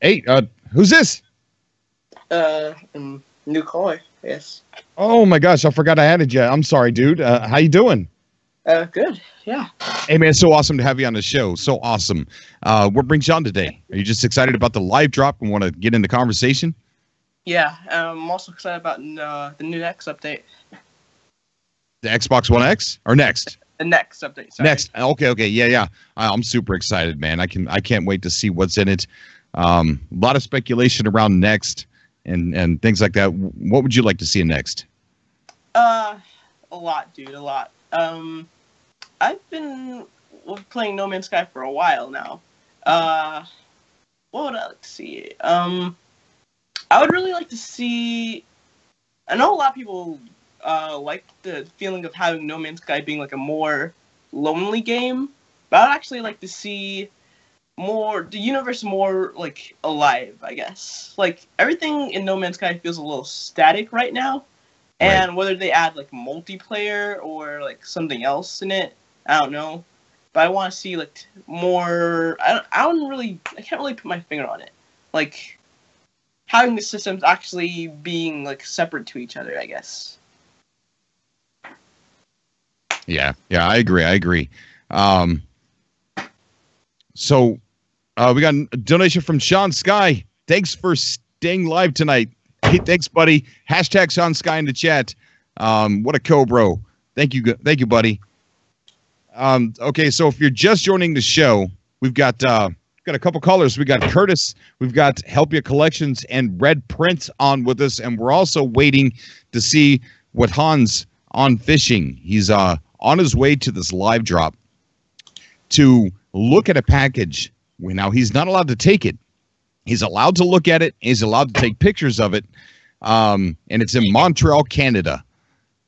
Hey, who's this? New caller, yes. Oh my gosh, I forgot I added you. I'm sorry, dude. How you doing? Good, yeah. Hey man, it's so awesome to have you on the show. So awesome. What brings you on today? Are you just excited about the live drop and want to get into conversation? Yeah, I'm also excited about the new Next update. The Xbox One X or Next? The Next update. Sorry. Next. Okay. Yeah. I'm super excited, man. I can't wait to see what's in it. A lot of speculation around next and things like that. What would you like to see in next? A lot, dude, a lot. I've been playing No Man's Sky for a while now. What would I like to see? I would really like to see... I know a lot of people like the feeling of having No Man's Sky being like a more lonely game, but I'd actually like to see the universe more like alive, I guess. Like everything in No Man's Sky feels a little static right now, and whether they add like multiplayer or like something else in it, I don't know. But I want to see like more. I can't really put my finger on it. Like having the systems actually being like separate to each other, I guess. Yeah, I agree. So we got a donation from Sean Sky. Thanks for staying live tonight. Hey, thanks, buddy. Hashtag Sean Sky in the chat. What a co-bro. Thank you, buddy. Okay, so if you're just joining the show, we've got a couple callers. We got Curtis, we've got Help Ya Collections, and Red Prince on with us, and we're also waiting to see what Hans on fishing. He's on his way to this live drop to look at a package. Now, he's not allowed to take it. He's allowed to look at it. He's allowed to take pictures of it, and it's in Montreal, Canada.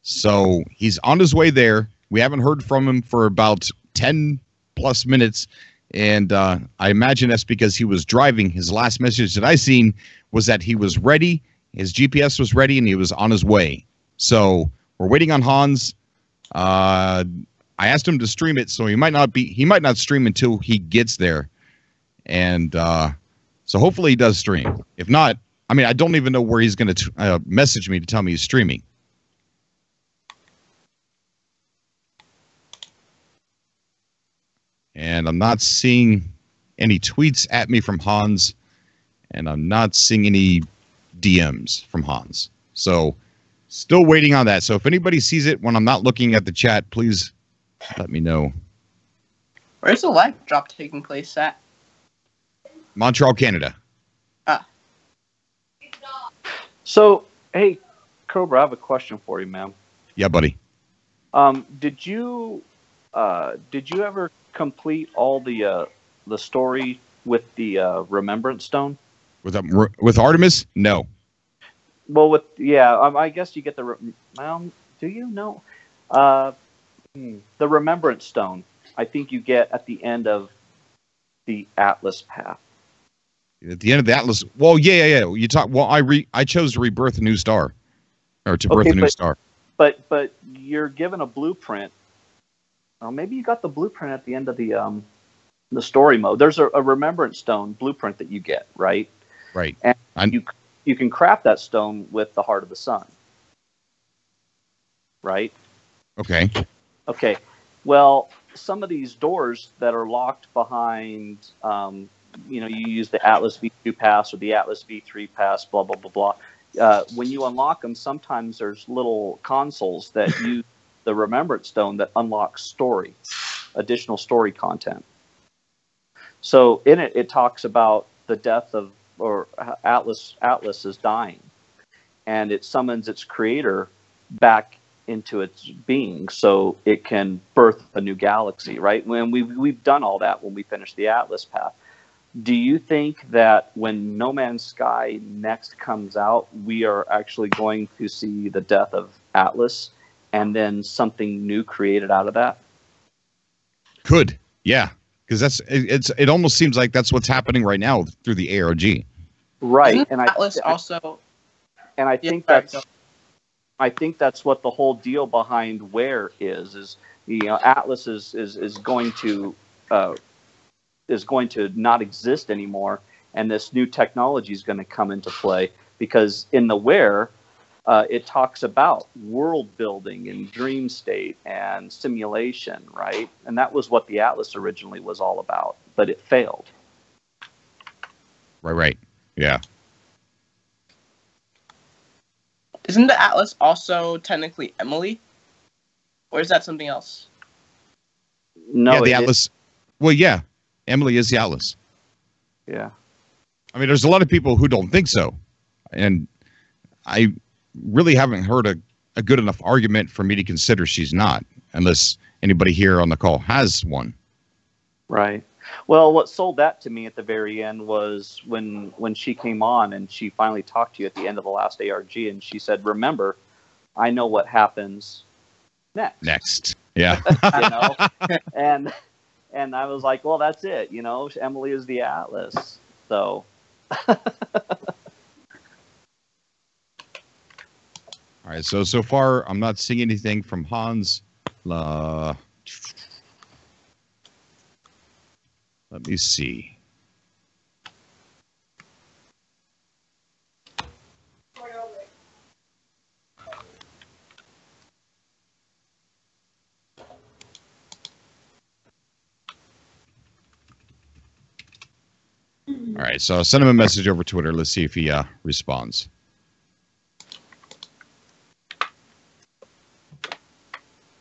So he's on his way there. We haven't heard from him for about 10 plus minutes, and I imagine that's because he was driving. His last message that I seen was that he was ready, his GPS was ready, and he was on his way. So we're waiting on Hans. I asked him to stream it, so he might not stream until he gets there, and so hopefully he does stream. If not, I mean, I don't even know where he's going to message me to tell me he's streaming. And I'm not seeing any tweets at me from Hans, and I'm not seeing any DMs from Hans. So still waiting on that. So if anybody sees it when I'm not looking at the chat, please let me know. Where's the live drop taking place at? Montreal, Canada. So, hey, Cobra, I have a question for you, man. Yeah, buddy. Did you ever complete all the story with the Remembrance Stone? With Artemis? No. Well, I guess you get the. Do you know? The Remembrance Stone, I think you get at the end of the Atlas path. At the end of the Atlas. Well, yeah. You talk. Well, I chose to rebirth a new star, or to birth a new star. But you're given a blueprint. Well, maybe you got the blueprint at the end of the story mode. There's a Remembrance Stone blueprint that you get, right? Right. And you can craft that stone with the Heart of the Sun. Right? Okay. Okay. Well, some of these doors that are locked behind, you use the Atlas V2 pass or the Atlas V3 pass, blah, blah, blah, blah. When you unlock them, sometimes there's little consoles that use the Remembrance Stone that unlocks additional story content. So in it talks about the death of, or Atlas is dying, and it summons its creator back into its being so it can birth a new galaxy, right? When we've done all that when we finish the Atlas path. Do you think that when No Man's Sky next comes out, we are actually going to see the death of Atlas and then something new created out of that? Could, yeah, because it almost seems like that's what's happening right now through the ARG. Right, and Atlas also, and I think that's what the whole deal behind WARE is Atlas is going to not exist anymore, and this new technology is going to come into play, because in the WARE, it talks about world building and dream state and simulation, right? And that was what the Atlas originally was all about, but it failed. Right. Yeah. Isn't the Atlas also technically Emily? Or is that something else? No, yeah, the Atlas. Well, yeah. Emily is the Atlas. Yeah. I mean, there's a lot of people who don't think so. And I really haven't heard a good enough argument for me to consider she's not, unless anybody here on the call has one. Right. Well, what sold that to me at the very end was when she came on and she finally talked to you at the end of the last ARG, and she said, "Remember, I know what happens next." Next. Yeah. You know? And I was like, well, that's it. You know, Emily is the Atlas. So. All right. So far, I'm not seeing anything from Hans. Let me see. All right, so I'll send him a message over Twitter. Let's see if he responds.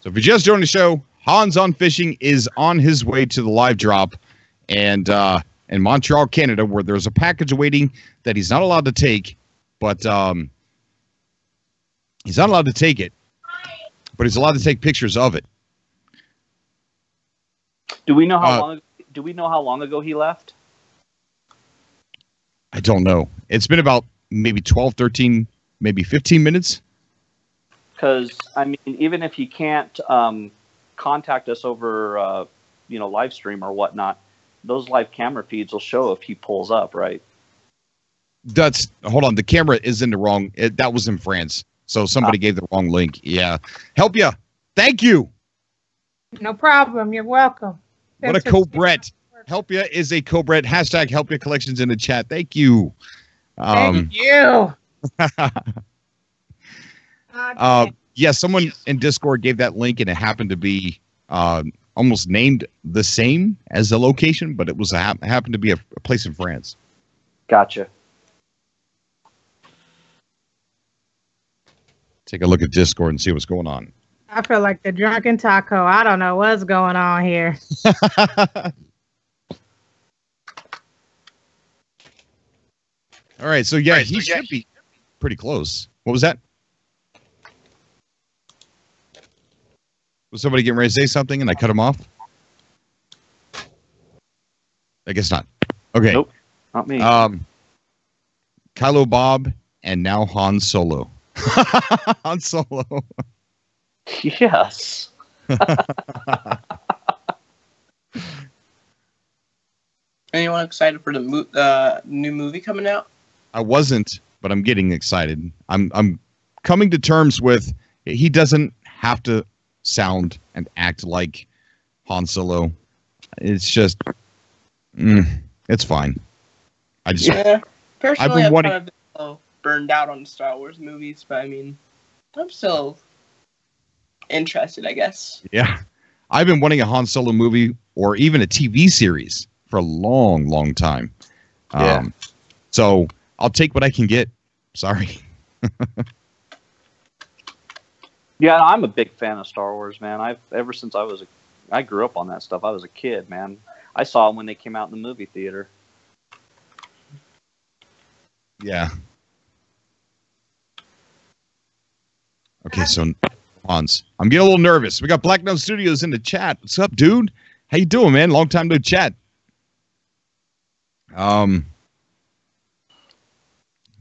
So if you just joined the show, Hans on Fishing is on his way to the live drop, and in Montreal, Canada, where there's a package waiting that he's not allowed to take, but he's not allowed to take it, but he's allowed to take pictures of it. Do we know how long? Do we know how long ago he left? I don't know. It's been about maybe 12, 13, maybe 15 minutes. Because, I mean, even if he can't contact us over, live stream or whatnot, those live camera feeds will show if he pulls up, right? Hold on. The camera is in the wrong. That was in France. So somebody gave the wrong link. Yeah. Help ya. Thank you. No problem. You're welcome. What a co-bret. Help ya is a co-bret. Hashtag help ya collections in the chat. Thank you. Thank you. Yeah, someone in Discord gave that link, and it happened to be almost named the same as the location, but it was happened to be a place in France. Gotcha. Take a look at Discord and see what's going on. I feel like the drunken taco. I don't know what's going on here. All right, so yeah, he should be pretty close. What was that? Was somebody getting ready to say something and I cut him off? I guess not. Okay. Nope, not me. Kylo Bob and now Han Solo. Han Solo. Yes. Anyone excited for the new movie coming out? I wasn't, but I'm getting excited. I'm coming to terms with he doesn't have to sound and act like Han Solo. It's just, it's fine. Personally, I'm kind of burned out on the Star Wars movies, but I mean, I'm still interested, I guess. Yeah, I've been wanting a Han Solo movie or even a TV series for a long, long time. Yeah. So I'll take what I can get. Sorry. Yeah, I'm a big fan of Star Wars, man. Ever since I grew up on that stuff. I was a kid, man. I saw them when they came out in the movie theater. Yeah. Okay, so Hans, I'm getting a little nervous. We got Black Note Studios in the chat. What's up, dude? How you doing, man? Long time no chat.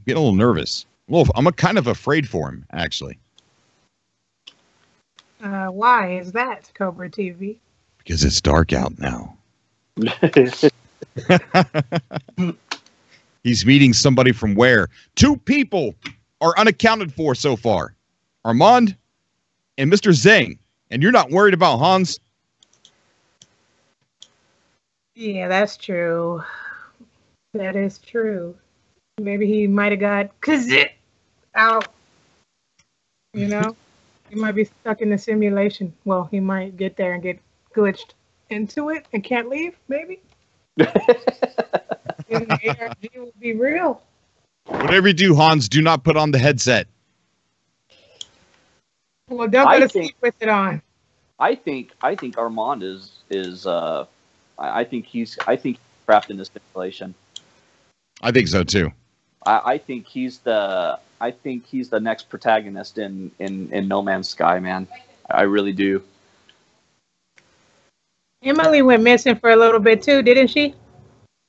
Getting a little nervous. I'm kind of afraid for him, actually. Why is that, Cobra TV? Because it's dark out now. He's meeting somebody from WARE. 2 people are unaccounted for so far. Armand and Mr. Zhang. And you're not worried about Hans? Yeah, that's true. That is true. Maybe he might have got out. You know? He might be stuck in the simulation. Well, he might get there and get glitched into it and can't leave, maybe. Then the ARG will be real. Whatever you do, Hans, do not put on the headset. Well, don't go to sleep with it on. I think Armand is I think he's trapped in the simulation. I think so too. I think he's the next protagonist in No Man's Sky, man. I really do. Emily went missing for a little bit too, didn't she?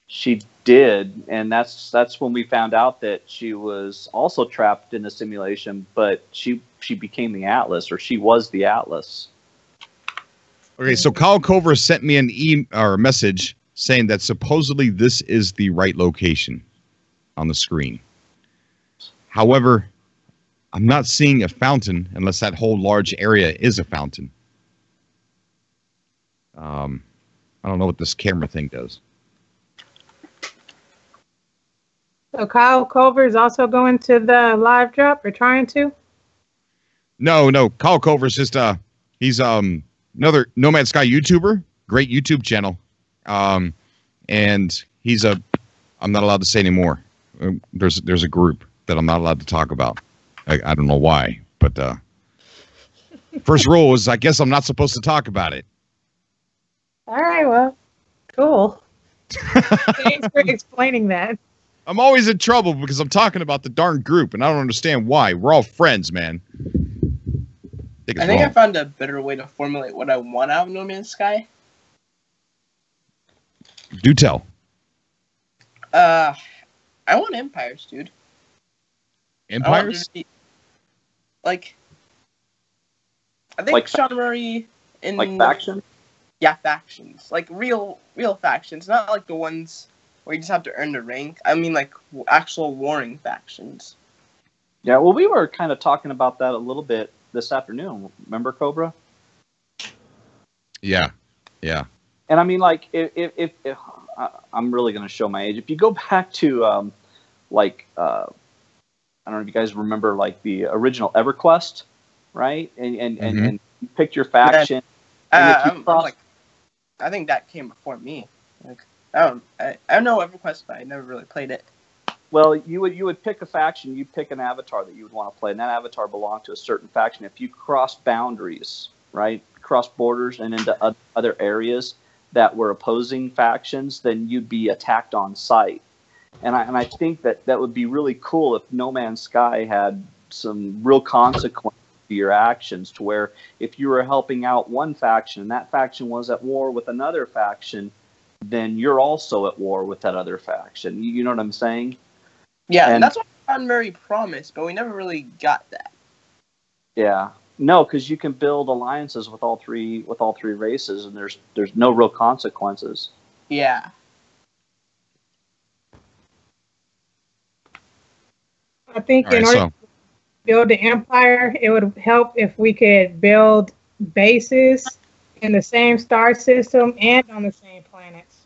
She did, and that's when we found out that she was also trapped in a simulation, but she became the Atlas, or she was the Atlas. Okay, so Kyle Cover sent me an or a message saying that supposedly this is the right location on the screen. However, I'm not seeing a fountain unless that whole large area is a fountain. I don't know what this camera thing does. So Kyle Culver is also going to the live drop, or trying to? No. Kyle Culver is just he's another No Man's Sky YouTuber, great YouTube channel. And he's I'm not allowed to say anymore. There's a group that I'm not allowed to talk about. I don't know why, but first rule is I guess I'm not supposed to talk about it. All right, well, cool. Thanks for explaining that. I'm always in trouble because I'm talking about the darn group, and I don't understand why. We're all friends, man. I think I found a better way to formulate what I want out of No Man's Sky. Do tell. I want empires, dude. Empires? I think Sean Murray in factions. Yeah, factions. Like real factions, not like the ones where you just have to earn the rank. I mean, like actual warring factions. Yeah, well, we were kind of talking about that a little bit this afternoon. Remember, Cobra? Yeah. And I mean, like, if I'm really going to show my age. If you go back to, I don't know if you guys remember, like, the original EverQuest, right? And you picked your faction. I think that came before me. Like, I know EverQuest, but I never really played it. Well, you would pick a faction, you'd pick an avatar that you would want to play, and that avatar belonged to a certain faction. If you cross boundaries, right, cross borders and into other areas that were opposing factions, then you'd be attacked on sight. And I think that would be really cool if No Man's Sky had some real consequences to your actions, to where if you were helping out one faction and that faction was at war with another faction, then you're also at war with that other faction. You know what I'm saying? Yeah, and that's what Sean Murray promised, but we never really got that. Yeah. No, because you can build alliances with all three races, and there's no real consequences. Yeah. I think in order to build the empire, it would help if we could build bases in the same star system and on the same planets.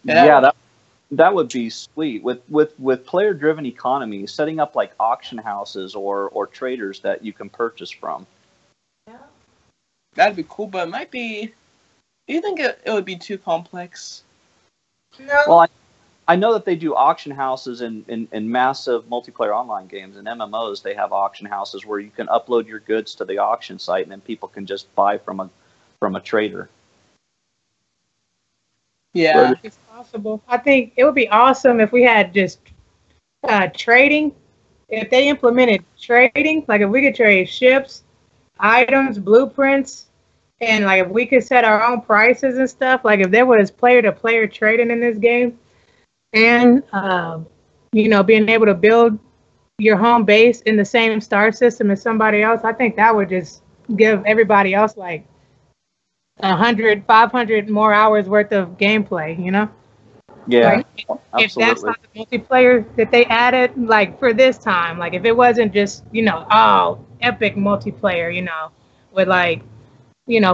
Yeah, that would be sweet. With player-driven economy, setting up like auction houses or traders that you can purchase from. Yeah. That'd be cool, but it might be... Do you think it would be too complex? No. Well, I know that they do auction houses in massive multiplayer online games. In MMOs, they have auction houses where you can upload your goods to the auction site, and then people can just buy from a trader. Yeah, it's possible. I think it would be awesome if we had just trading. If they implemented trading, like if we could trade ships, items, blueprints, and like if we could set our own prices and stuff. Like if there was player-to-player trading in this game, and being able to build your home base in the same star system as somebody else, I think that would just give everybody else like 100, 500 more hours worth of gameplay, you know? Yeah, like, if that's not the multiplayer that they added, like for this time, like if it wasn't just, all epic multiplayer, with like,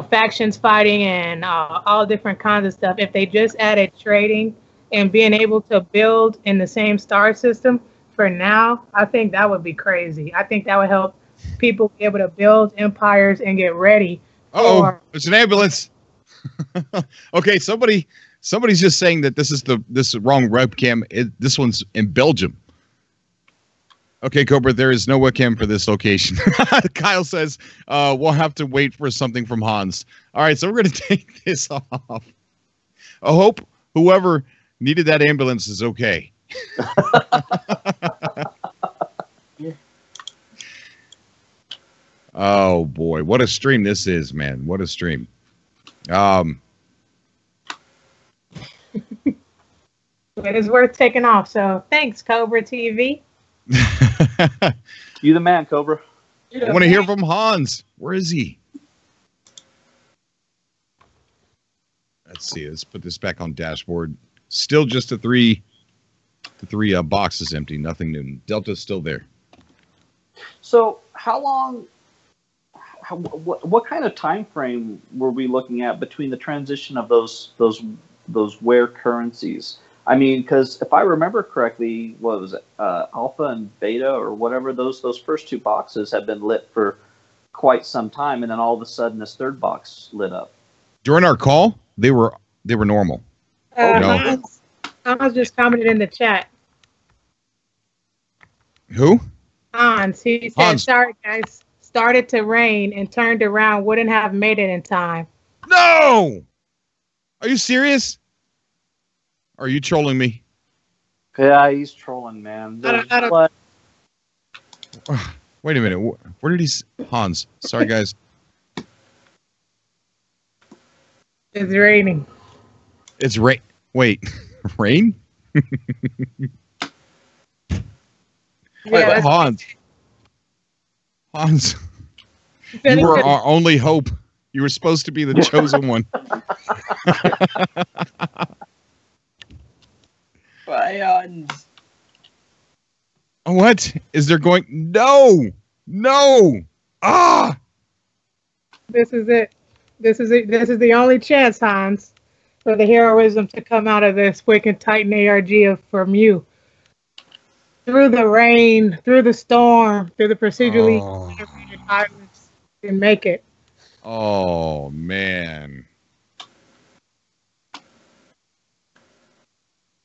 factions fighting and all different kinds of stuff. If they just added trading and being able to build in the same star system for now, I think that would be crazy. I think that would help people be able to build empires and get ready. Oh, it's an ambulance. Okay, somebody's just saying that this is wrong webcam. This one's in Belgium. Okay, Cobra, there is no webcam for this location. Kyle says we'll have to wait for something from Hans. All right, so we're going to take this off. I hope whoever Needed that ambulance is okay. Oh boy, what a stream this is, man. What a stream. It is worth taking off. So thanks, Cobra TV. You the man, Cobra. I want to hear from Hans. Where is he? Let's see. Let's put this back on dashboard. Still just the three boxes empty. Nothing new. Delta's still there. So how long? What kind of time frame were we looking at between the transition of those WARE currencies? I mean, because if I remember correctly, what was it, alpha and beta or whatever? Those first two boxes have been lit for quite some time, and then all of a sudden this third box lit up. During our call, they were normal. No. Hans just commented in the chat. Who? Hans. He said, Hans. Sorry, guys. Started to rain and turned around. Wouldn't have made it in time. No! Are you serious? Are you trolling me? Yeah, he's trolling, man. I don't. Wait a minute. Where did he... Hans. Sorry, guys. It's raining. It's rain. Wait. Rain? Yeah, Hans. Hans. You were our only hope. You were supposed to be the chosen one. What? Is there going... No! No! Ah! This is it. This is it. This is the only chance, Hans, for the heroism to come out of this quick and tight ARG from you. Through the rain, through the storm, through the procedurally generated violence, and make it. Oh, man.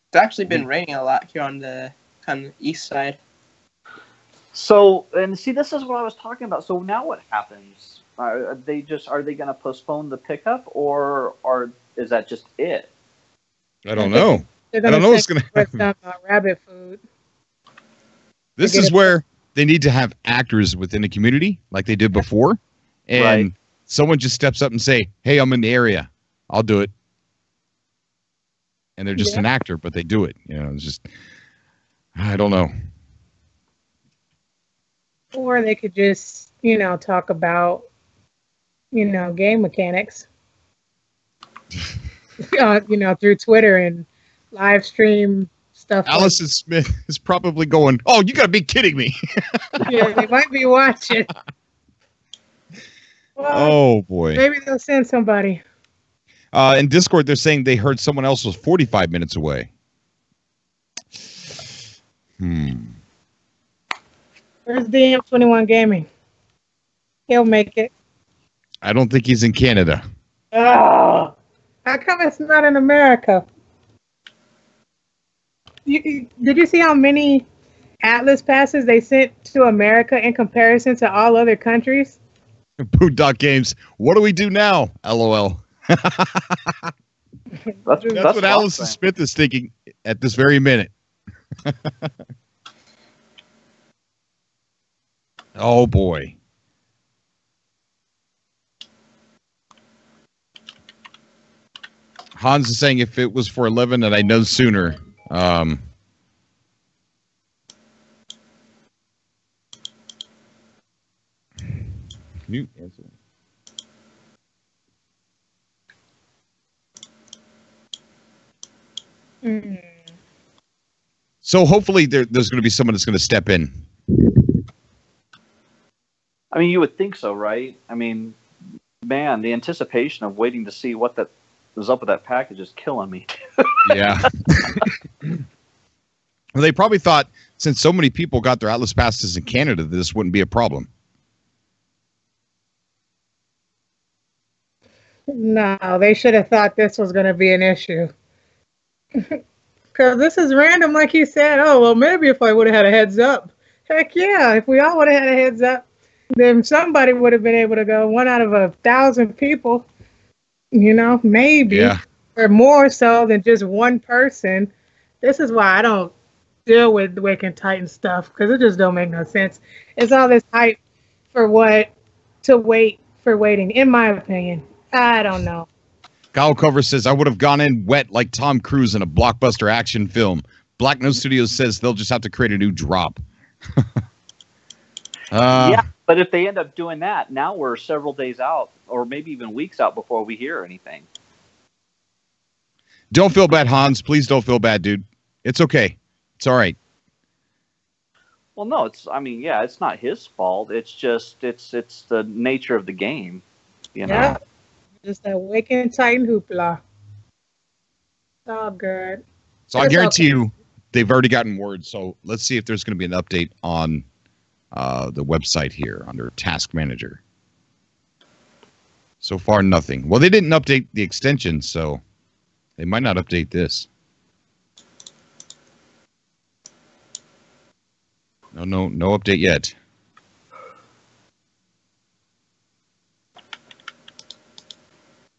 It's actually been raining a lot here on the kind of east side. So, and see, this is what I was talking about. So now what happens? Are they going to postpone the pickup, or is that just it? I don't know. I don't know what's going to happen. Rabbit food. This is where they need to have actors within the community, like they did before, and someone just steps up and say, "Hey, I'm in the area. I'll do it." And they're just an actor, but they do it. You know, it's just, I don't know. Or they could just, talk about, game mechanics. Through Twitter and live stream stuff. Allison Smith is probably going, "Oh, you got to be kidding me." Yeah, they might be watching. Well, oh, boy. Maybe they'll send somebody. In Discord, they're saying they heard someone else was 45 minutes away. Where's DM21 Gaming? He'll make it. I don't think he's in Canada. Oh, how come it's not in America? Did you see how many Atlas passes they sent to America in comparison to all other countries? Boot Games. What do we do now? LOL. That's what Allison Smith is thinking at this very minute. Oh, boy. Hans is saying if it was for 11 that I know sooner. Can you answer? So hopefully there's going to be someone that's going to step in. I mean, you would think so, right? I mean, man, the anticipation of waiting to see what that was up with that package is killing me. Yeah. Well, they probably thought since so many people got their Atlas passes in Canada, this wouldn't be a problem. No, they should have thought this was going to be an issue. Because this is random, like you said. Oh, well, maybe if I would have had a heads up. Heck yeah, if we all would have had a heads up, then somebody would have been able to go. 1 out of 1,000 people, maybe. Yeah. or more so than just one person. This is why I don't deal with the Waking Titan stuff, because it just don't make no sense. It's all this hype for what to wait for waiting, in my opinion. I don't know. Kyle Cover says, I would have gone in wet like Tom Cruise in a blockbuster action film. Black Nose Studios says they'll just have to create a new drop. Yeah, but if they end up doing that, now we're several days out, or maybe even weeks out before we hear anything. Don't feel bad, Hans. Please don't feel bad, dude. It's okay. It's all right. Well, no, it's not his fault. It's just, it's the nature of the game, you know? Yeah, just that Waking Titan hoopla. It's all good. So I guarantee you they've already gotten word. So let's see if there's going to be an update on the website here under Task Manager. So far, nothing. Well, they didn't update the extension, so they might not update this. No update yet.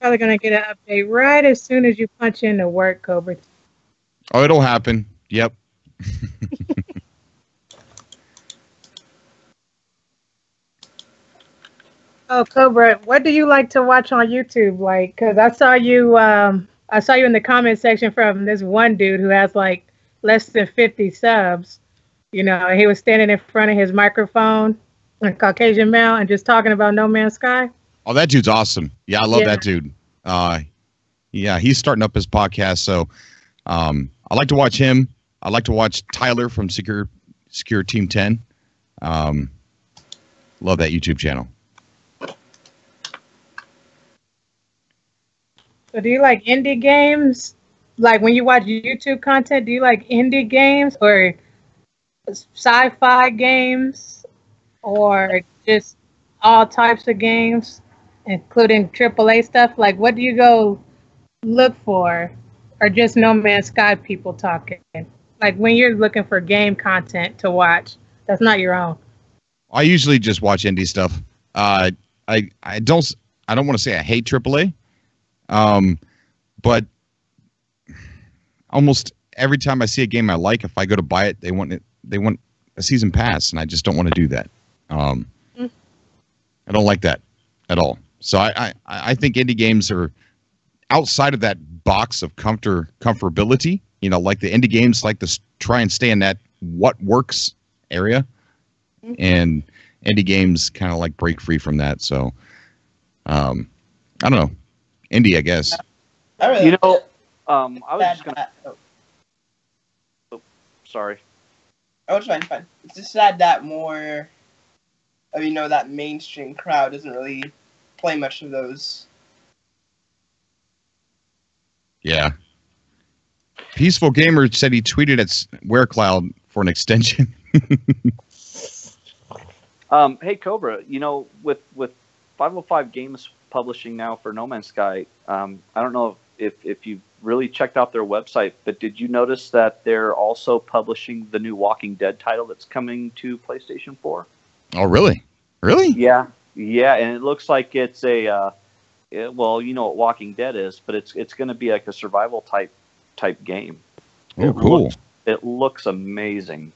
Probably going to get an update right as soon as you punch in the word Cobra. Oh, it'll happen. Yep. Oh, Cobra, what do you like to watch on YouTube? Like, because I saw you in the comment section from this one dude who has like less than 50 subs. You know, he was standing in front of his microphone, a Caucasian male, and just talking about No Man's Sky. Oh, that dude's awesome. Yeah, I love that dude. Yeah, he's starting up his podcast, so I like to watch him. I like to watch Tyler from Secure Team 10. Love that YouTube channel. So do you like indie games? Like when you watch YouTube content, do you like indie games or sci-fi games or just all types of games, including AAA stuff? Like what do you go look for? Or just No Man's Sky people talking? Like when you're looking for game content to watch, that's not your own. I usually just watch indie stuff. I don't want to say I hate AAA. But almost every time I see a game I like, if I go to buy it, they want a season pass, and I just don't want to do that. I don't like that at all. So I think indie games are outside of that box of comfortability. You know, like the indie games like to try and stay in that what works area, and indie games kind of like break free from that. So I don't know. Indie, I guess. I was just gonna. Oh, sorry. Oh, it's fine. It's just sad that more of that mainstream crowd doesn't really play much of those. Yeah. Peaceful Gamer said he tweeted at WareCloud for an extension. Hey Cobra, with 505 Games publishing now for No Man's Sky, I don't know if you've really checked out their website, but did you notice that they're also publishing the new Walking Dead title that's coming to PlayStation 4? Oh, really? Really? Yeah, and it looks like it's well, you know what Walking Dead is, but it's going to be like a survival type game. Oh, cool. It looks amazing.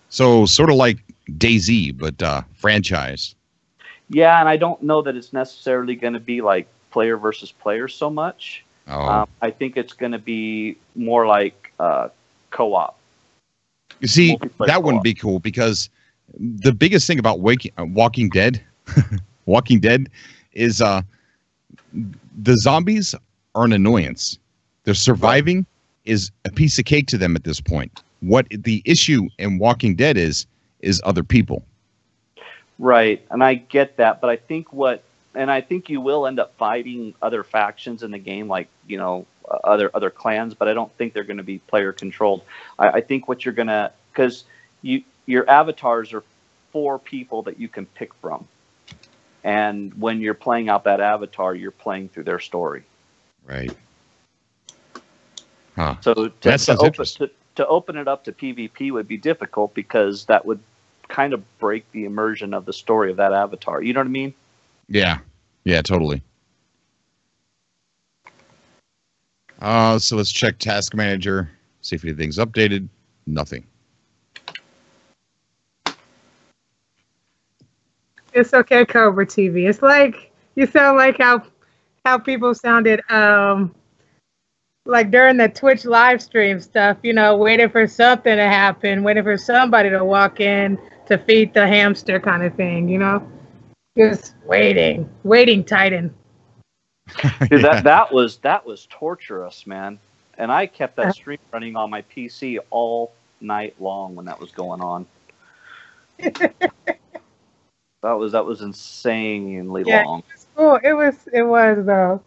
So sort of like DayZ, but franchise. Yeah, and I don't know that it's necessarily going to be like player versus player so much. Oh. I think it's going to be more like co-op. You see, that wouldn't be cool because the biggest thing about Walking Dead, Walking Dead, is the zombies are an annoyance. Their surviving is a piece of cake to them at this point. What the issue in Walking Dead is other people. Right, and I get that, but I think I think you will end up fighting other factions in the game, like other clans, but I don't think they're going to be player controlled. I think what you're gonna, because your avatars are 4 people that you can pick from, and when you're playing out that avatar, you're playing through their story. Right. Huh. So to open it up to PvP would be difficult because that would kind of break the immersion of the story of that avatar. You know what I mean? Yeah, totally. So let's check Task Manager, see if anything's updated. Nothing. It's okay, Cobra TV. It's like you sound like how people sounded like during the Twitch live stream stuff, you know, waiting for something to happen, waiting for somebody to walk in to feed the hamster kind of thing, you know? Just waiting Titan. Dude, that was torturous, man. And I kept that stream running on my PC all night long when that was going on. That was insanely long. It was cool. It was though.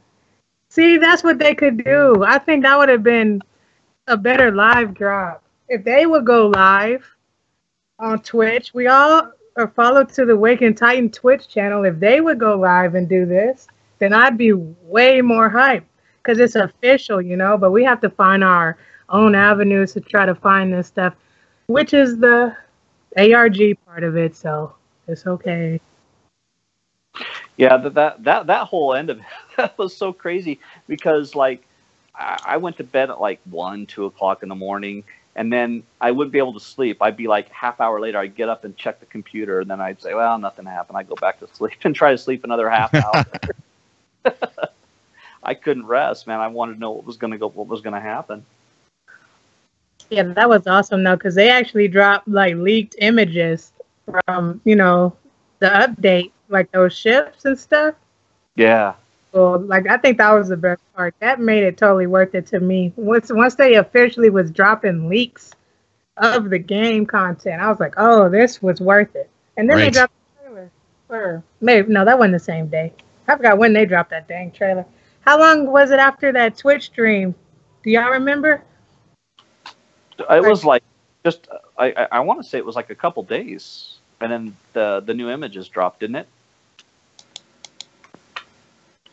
See, that's what they could do. I think that would have been a better live drop. If they would go live on Twitch, we all are followed to the Waking Titan Twitch channel. If they would go live and do this, then I'd be way more hyped because it's official, you know, but we have to find our own avenues to try to find this stuff, which is the ARG part of it, so it's okay. Yeah, that whole end of it, that was so crazy because, like, I went to bed at, like, 1, 2 o'clock in the morning, and then I wouldn't be able to sleep. I'd be, like, half hour later, I'd get up and check the computer, and then I'd say, well, nothing happened. I'd go back to sleep and try to sleep another half hour. I couldn't rest, man. I wanted to know what was going to happen. Yeah, that was awesome, though, because they actually dropped, like, leaked images from, you know, the update, like those ships and stuff. Yeah. Well, like, I think that was the best part. That made it totally worth it to me. Once they officially was dropping leaks of the game content, I was like, oh, this was worth it. And then they dropped the trailer. Or maybe, no, that wasn't the same day. I forgot when they dropped that dang trailer. How long was it after that Twitch stream? Do y'all remember? It was like just, I want to say it was like a couple days. And then the new images dropped, didn't it?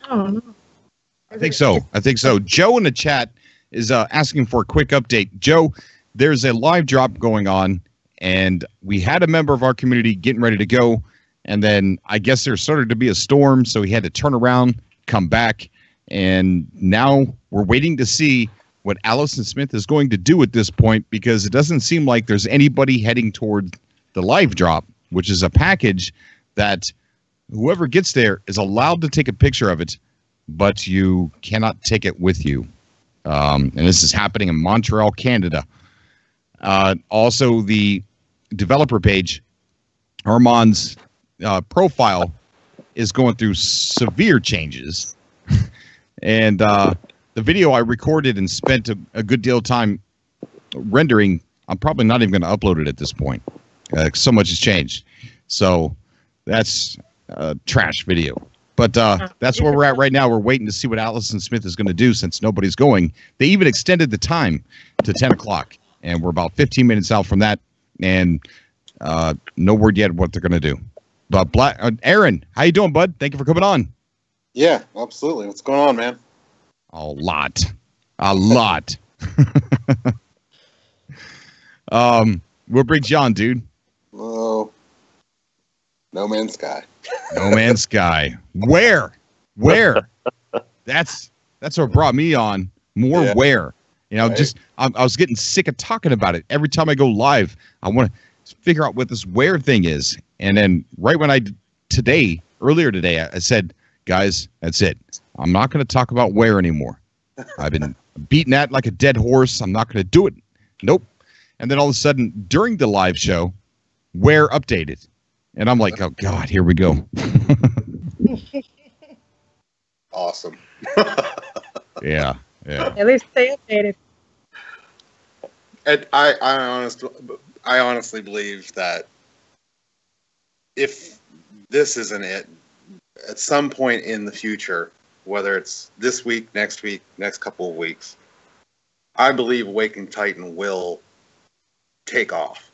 I don't know. I think so. Joe in the chat is asking for a quick update. Joe, there's a live drop going on, and we had a member of our community getting ready to go, and then I guess there started to be a storm, so he had to turn around, come back, and now we're waiting to see what Allison Smith is going to do at this point, because it doesn't seem like there's anybody heading toward the live drop, which is a package that whoever gets there is allowed to take a picture of it, but you cannot take it with you. And this is happening in Montreal, Canada. Also, the developer page, Armand's profile, is going through severe changes. And the video I recorded and spent a good deal of time rendering, I'm probably not even going to upload it at this point. So much has changed. So that's a trash video. But that's where we're at right now. We're waiting to see what Allison Smith is going to do since nobody's going. They even extended the time to 10 o'clock, and we're about 15 minutes out from that, and no word yet what they're going to do. But Aaron, how you doing, bud? Thank you for coming on. Yeah, absolutely. What's going on, man? A lot. What brings you on, dude? Oh, No Man's Sky. No Man's Sky. Where? That's what brought me on. More Where. You know, right. I was getting sick of talking about it. Every time I go live, I want to figure out what this Where thing is. And then right when earlier today, I said, guys, that's it. I'm not going to talk about Where anymore. I've been beating that like a dead horse. I'm not going to do it. Nope. And then all of a sudden, during the live show, Where updated. And I'm like, oh, God, here we go. Awesome. Yeah. At least stay updated. I honestly believe that if this isn't it, at some point in the future, whether it's this week, next couple of weeks, I believe Awakening Titan will take off.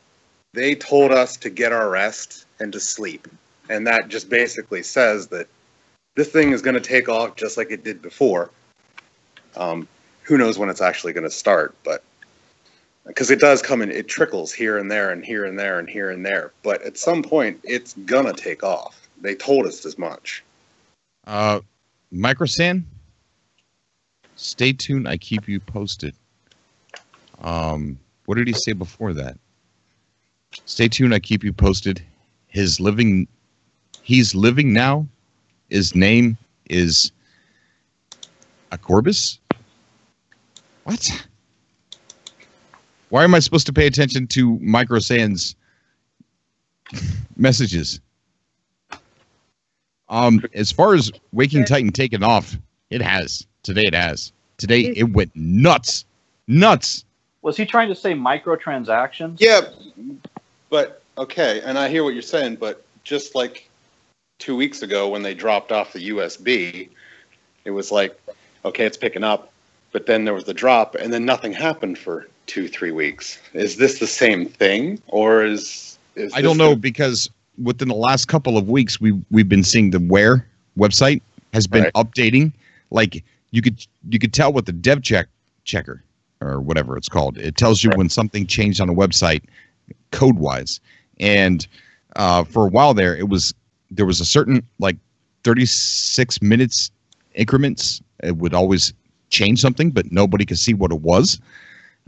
They told us to get our rest and to sleep. And that just basically says that this thing is going to take off just like it did before. Who knows when it's actually going to start, but because it does come in, it trickles here and there and here and there and here and there. But at some point, it's going to take off. They told us as much. Microsan? Stay tuned. I keep you posted. What did he say before that? Stay tuned. I keep you posted. He's living now. His name is Acorbis. What? Why am I supposed to pay attention to Micro Sans messages? As far as Waking Titan taking off, it has. Today it has. Today it went nuts. Nuts. Was he trying to say microtransactions? Yeah, but okay, and I hear what you're saying, but just like 2 weeks ago when they dropped off the USB, it was like, okay, it's picking up, but then there was the drop, and then nothing happened for 2-3 weeks. Is this the same thing, or is I don't know, because within the last couple of weeks, we've been seeing the WARE website has been updating. Like you could tell with the dev checker or whatever it's called. It tells you when something changed on a website code wise. And for a while there was a certain like 36 minutes increments. It would always change something, but nobody could see what it was.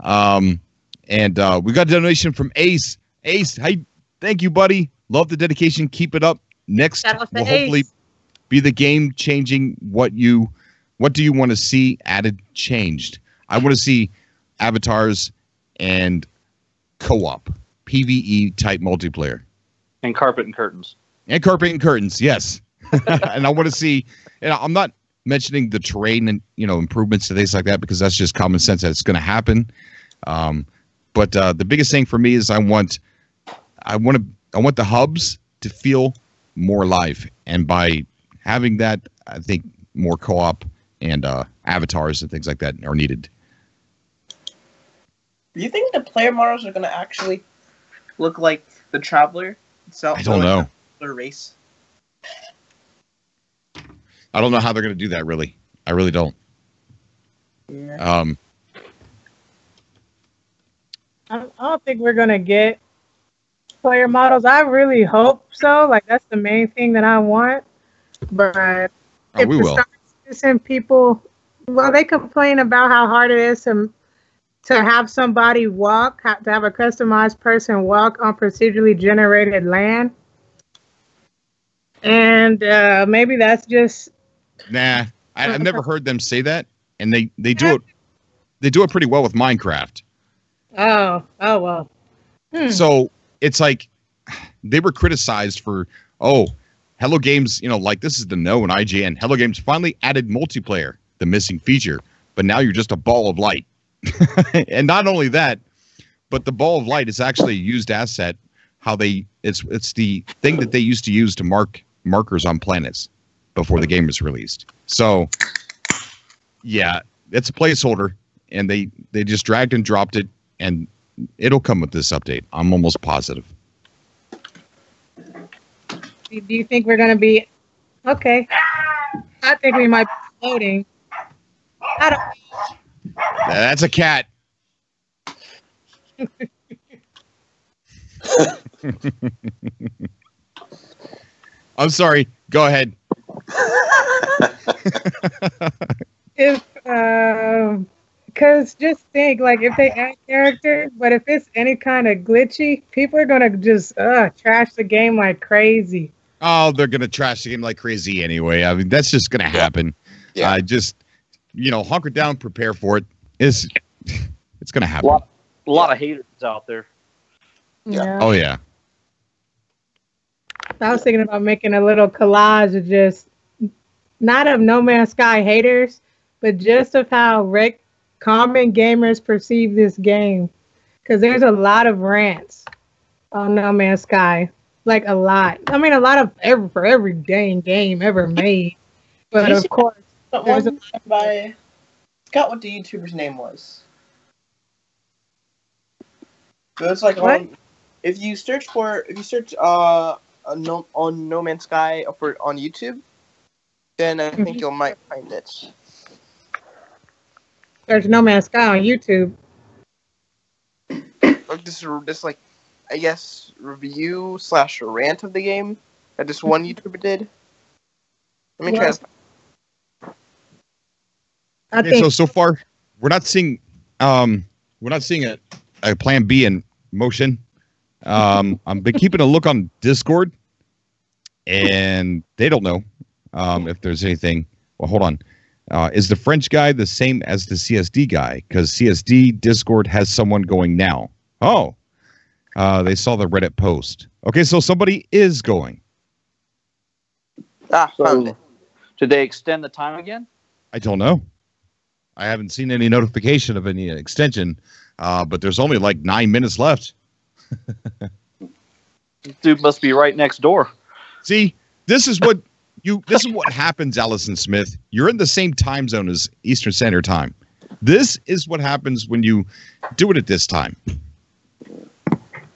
And we got a donation from Ace. Ace, hey, thank you, buddy. Love the dedication. Keep it up. Next will hopefully be the game changing. What do you want to see added, changed? I want to see avatars and co-op, PvE type multiplayer. And carpet and curtains. And carpet and curtains, yes. And I want to see, and I'm not mentioning the terrain and, improvements to things like that, because that's just common sense that it's going to happen. But the biggest thing for me is I want the hubs to feel more alive. And by having that, I think more co-op and avatars and things like that are needed. Do you think the player models are going to actually look like the Traveler itself? I don't know. The race. I don't know how they're going to do that, really. I really don't. Yeah. I don't think we're going to get player models. I really hope so. Like, that's the main thing that I want. But if we will. Some people, well, they complain about how hard it is to have somebody walk, to have a customized person walk on procedurally generated land. And maybe that's just... Nah, I've never heard them say that. And they do it. They do it pretty well with Minecraft. Oh well. So it's like they were criticized for, Hello Games, like this is the no and IGN. Hello Games finally added multiplayer, the missing feature, but now you're just a ball of light. And not only that, but the ball of light is actually a used asset. It's the thing that they used to use to mark markers on planets before the game was released. So yeah, it's a placeholder, and they just dragged and dropped it, and it'll come with this update. I'm almost positive. Do you think we're going to be... Okay. I think we might be floating. I don't... That's a cat. I'm sorry. Go ahead. Because just think, like, if they add characters, but if it's any kind of glitchy, people are going to just trash the game like crazy. Oh, they're going to trash the game like crazy anyway. I mean, that's just going to happen. Yeah. Just, hunker down, prepare for it. It's going to happen. A lot of haters out there. Yeah. Oh, yeah. I was thinking about making a little collage of just, not of No Man's Sky haters, but just of how common gamers perceive this game. Because there's a lot of rants on No Man's Sky. Like, a lot. I mean, a lot of for every dang game ever made. But of course, there's one by... Forgot what the YouTuber's name was. But it's like if you search on No Man's Sky on YouTube, then I think you might find it. There's No Man's Sky on YouTube. This like, I guess, review/rant of the game that this one YouTuber did. Let me try. I Okay, think so far we're not seeing a plan B in motion. I've been keeping a look on Discord, and they don't know if there's anything. Well, hold on. Is the French guy the same as the CSD guy? Because CSD Discord has someone going now. Oh, they saw the Reddit post. Okay, so somebody is going. Found it. Did they extend the time again? I don't know. I haven't seen any notification of any extension, but there's only like 9 minutes left. Dude must be right next door. See, this is what happens, Allison Smith. You're in the same time zone as Eastern Standard Time. This is what happens when you do it at this time.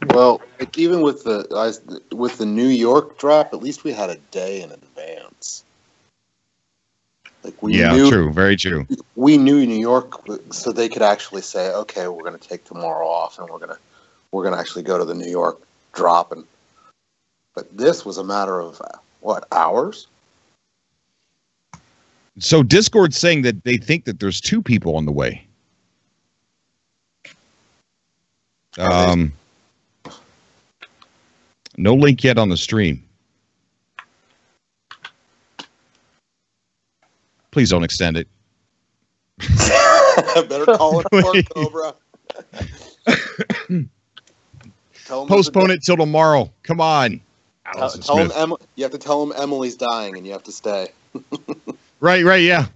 Well, like even with the New York drop, at least we had a day in advance. Like we knew, true, very true. We knew New York, so they could actually say, "Okay, we're going to take tomorrow off, and we're going to actually go to the New York drop." But this was a matter of what, hours? So Discord's saying that they think that there's 2 people on the way. No link yet on the stream. Please don't extend it. Better call it a Cobra. Postpone it till tomorrow. Come on. Tell him you have to tell him Emily's dying and you have to stay. Right, yeah.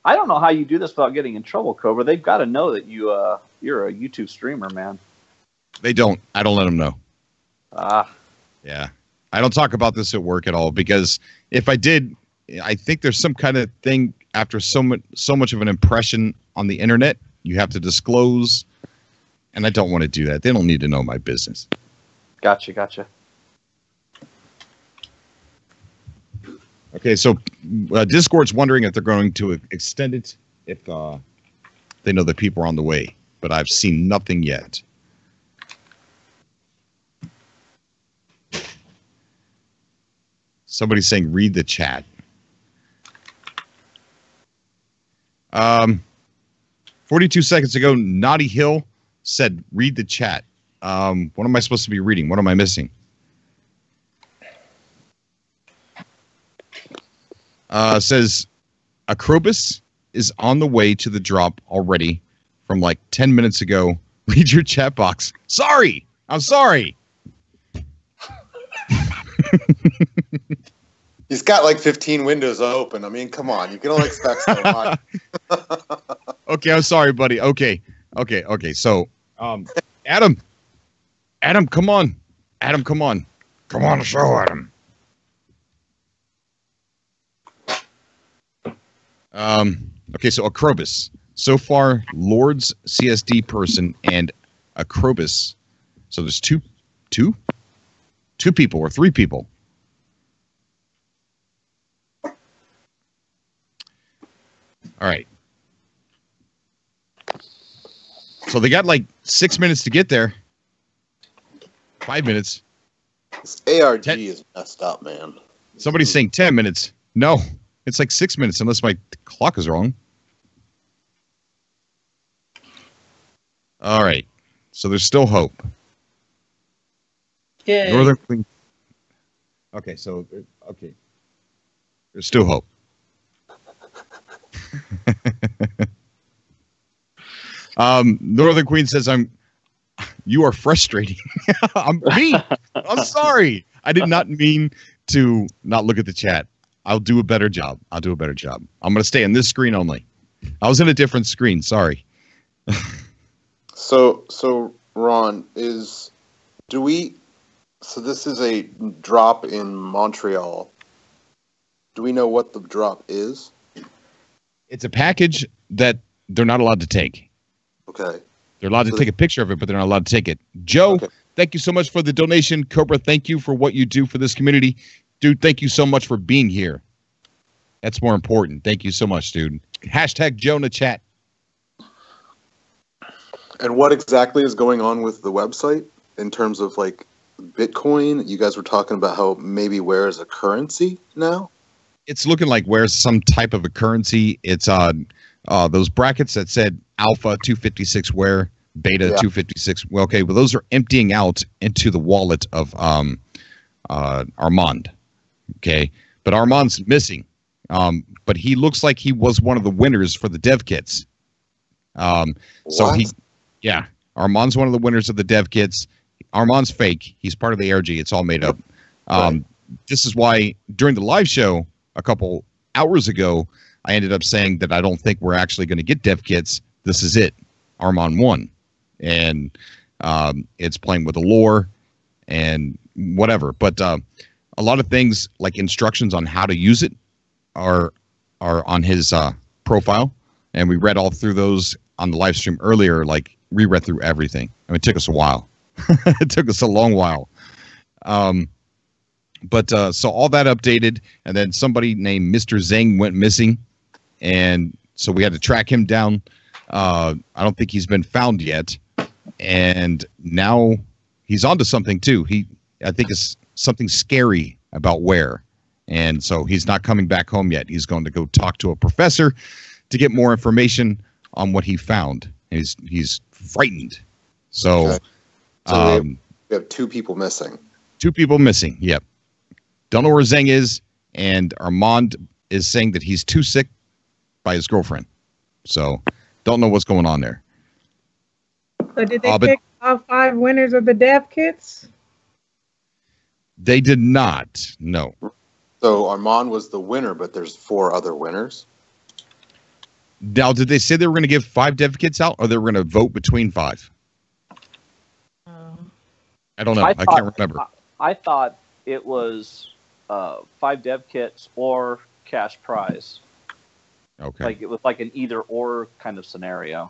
I don't know how you do this without getting in trouble, Cobra. They've got to know that you're a YouTube streamer, man. They don't. I don't let them know. Yeah. I don't talk about this at work at all because if I did, I think there's some kind of thing after so much of an impression on the internet, you have to disclose, and I don't want to do that. They don't need to know my business. Gotcha. Okay, so Discord's wondering if they're going to extend it if they know that people are on the way, but I've seen nothing yet. Somebody's saying read the chat. 42 seconds ago, Naughty Hill said read the chat. What am I supposed to be reading? What am I missing? Says Acrobus is on the way to the drop already from like 10 minutes ago. Read your chat box. Sorry. I'm sorry. He's got like 15 windows open. I mean, come on. You can only expect so much. Okay, I'm sorry, buddy. Okay. So, Adam, come on. Adam, come on. Come on the show, Adam. Okay, so Acrobus. So far, Lord's CSD person and Acrobus. So there's two people or 3 people. All right. So they got like 6 minutes to get there. 5 minutes. This ARG is messed up, man. Somebody's saying 10 minutes. No, it's like 6 minutes unless my clock is wrong. All right. So there's still hope. Yeah. Northern Queen. Okay, so there's still hope. Northern Queen says you are frustrating. I'm sorry. I did not mean to not look at the chat. I'll do a better job. I'm going to stay on this screen only. I was in a different screen. Sorry. So Ron, so this is a drop in Montreal. Do we know what the drop is? It's a package that they're not allowed to take. Okay. They're allowed to take a picture of it, but they're not allowed to take it. Joe, Thank you so much for the donation. Cobra, thank you for what you do for this community. Dude, thank you so much for being here. That's more important. Thank you so much, dude. Hashtag Joe in the chat. And what exactly is going on with the website in terms of like Bitcoin? You guys were talking about how maybe WARE is a currency now? It's looking like where's some type of a currency. It's those brackets that said alpha 256 where, beta 256. Well, okay, well those are emptying out into the wallet of Armand. Okay, but Armand's missing. But he looks like he was one of the winners for the dev kits. So Armand's one of the winners of the dev kits. Armand's fake. He's part of the ARG. It's all made up. This is why during the live show a couple hours ago, I ended up saying that I don't think we're actually going to get dev kits. This is it. Armand won. And it's playing with the lore and whatever. But a lot of things like instructions on how to use it are on his profile. And we read all through those on the live stream earlier, like reread through everything. I mean, it took us a while. It took us a long while. But so all that updated, and then somebody named Mr. Zeng went missing, and so we had to track him down. I don't think he's been found yet, and now he's onto something too. I think it's something scary about WARE, and so he's not coming back home yet. He's going to go talk to a professor to get more information on what he found. He's frightened. So, okay. So we have 2 people missing. 2 people missing. Yep. Don't know where Zeng is, and Armand is saying that he's too sick by his girlfriend. So, don't know what's going on there. So did they pick all 5 winners of the dev kits? They did not. No. So Armand was the winner, but there's 4 other winners. Now, did they say they were going to give 5 dev kits out, or they were going to vote between 5? I don't know. I can't remember. I thought it was 5 dev kits or cash prize. Okay. Like it was like an either or kind of scenario.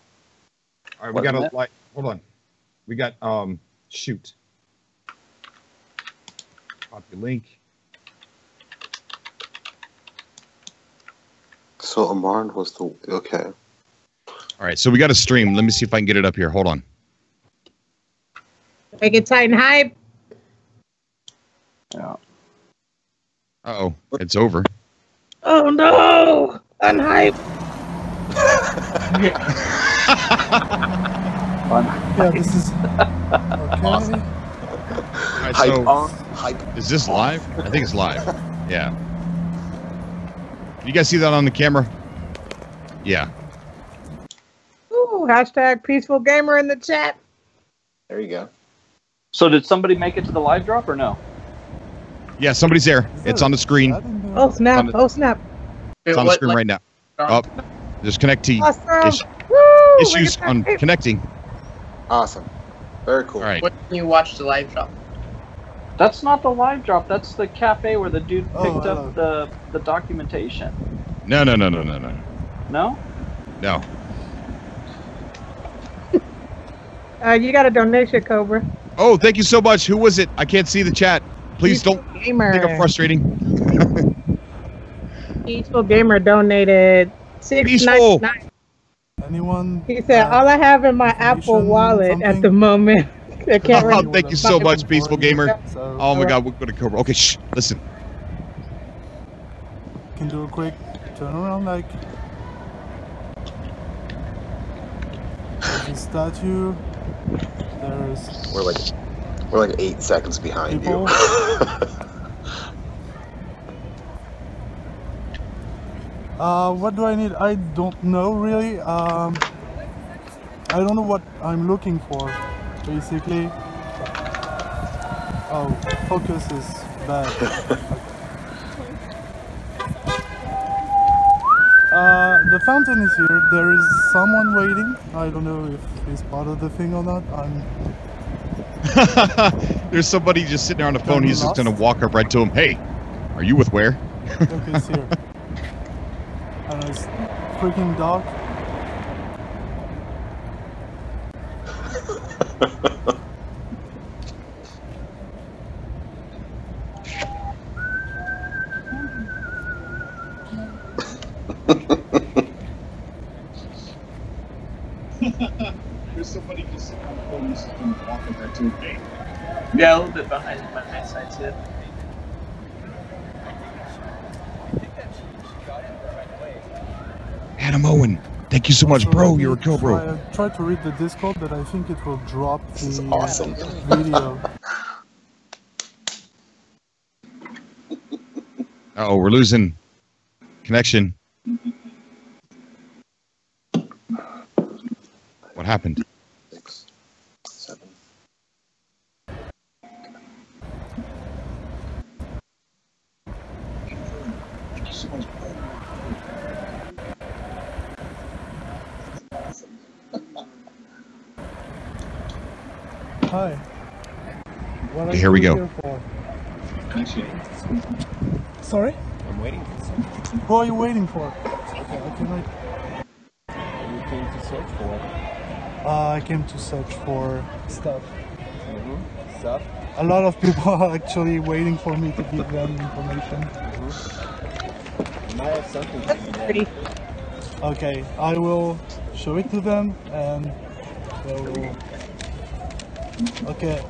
All right, we got a like. Hold on. We got shoot. Copy link. So Armand was the okay. All right, so we got a stream. Let me see if I can get it up here. Hold on. Make it tight and hype. Yeah. Uh-oh, it's over. Oh no! Unhype. Yeah, this is okay. Awesome. All right, so hype. Is this live? I think it's live. Yeah. You guys see that on the camera? Yeah. Ooh, hashtag peaceful gamer in the chat. There you go. So did somebody make it to the live drop or no? Yeah, somebody's there. It's on the screen. Oh snap! Oh snap! It's on the screen right now. Oh, there's connectivity Awesome. issues on connecting. Awesome. Very cool. All right. When you watch the live drop? That's not the live drop. That's the cafe where the dude picked up the documentation. No. No? No. You got a donation, Cobra. Oh, thank you so much. Who was it? I can't see the chat. Please Peaceful don't Gamer. think I'm frustrating. Peaceful Gamer donated $6.99. Anyone? He said, "All I have in my Apple Wallet at the moment." I can't remember. Thank you so much, Peaceful Gamer. Oh my God, we're going to Cobra. Okay, shh. Listen. Can do a quick turnaround, like there's a statue. There's we're like 8 seconds behind people. you. What do I need? I don't know really. I don't know what I'm looking for, basically. Oh, focus is bad. The fountain is here. There is someone waiting. I don't know if he's part of the thing or not. There's somebody just sitting there on the phone. He's just going to walk up right to him. Hey, are you with WARE? Okay, it's here. And it's freaking dark. There's somebody just sitting on the phone. He's just going to walk up right to him. Hey. Yeah, a little bit behind my eyesight too. Adam Owen. Thank you so much, bro. You're a Cobra. I tried to read the Discord, but I think it will drop the awesome. video. Oh, we're losing connection. What happened? 6, 7. Hi. What are Here we you go. here for? Sorry? I'm waiting for something. Who are you waiting for? Okay, I can wait. You came to search for? I came to search for stuff. Stuff? A lot of people are actually waiting for me to give them information. You might have something for you there. Okay, I will show it to them and they will... Okay,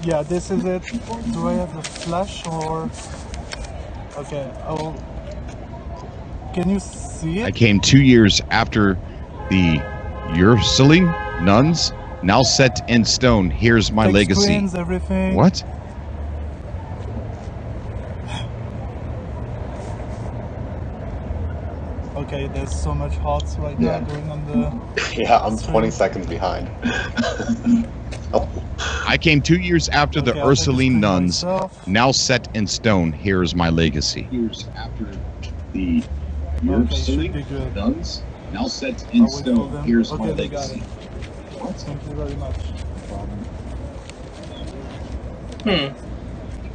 yeah, this is it. Do I have the flash or... Okay, I will... Can you see it? I came 2 years after the Ursuline nuns, now set in stone. Here's my legacy. Explains everything. What? Okay, there's so much hearts right now going on the... Yeah, I'm 20 seconds behind. I came 2 years after the Ursuline nuns, now set in stone. Here's my legacy. Years after the Ursuline nuns, now set in stone. Here's my legacy. Thank you very much.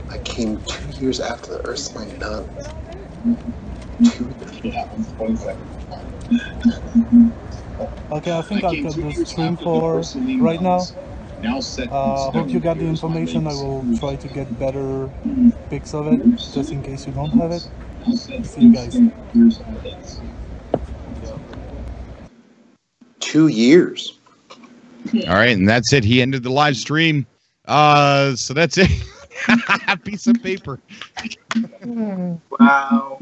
I came 2 years after the Ursuline nuns. Yeah, I'm 20 seconds behind. Okay, I think I'll cut the stream for right now. Hope you got the information. I will try to get better pics of it, just in case you don't have it. See you guys. 2 years. All right, and that's it. He ended the live stream. So that's it. Piece of paper. Wow.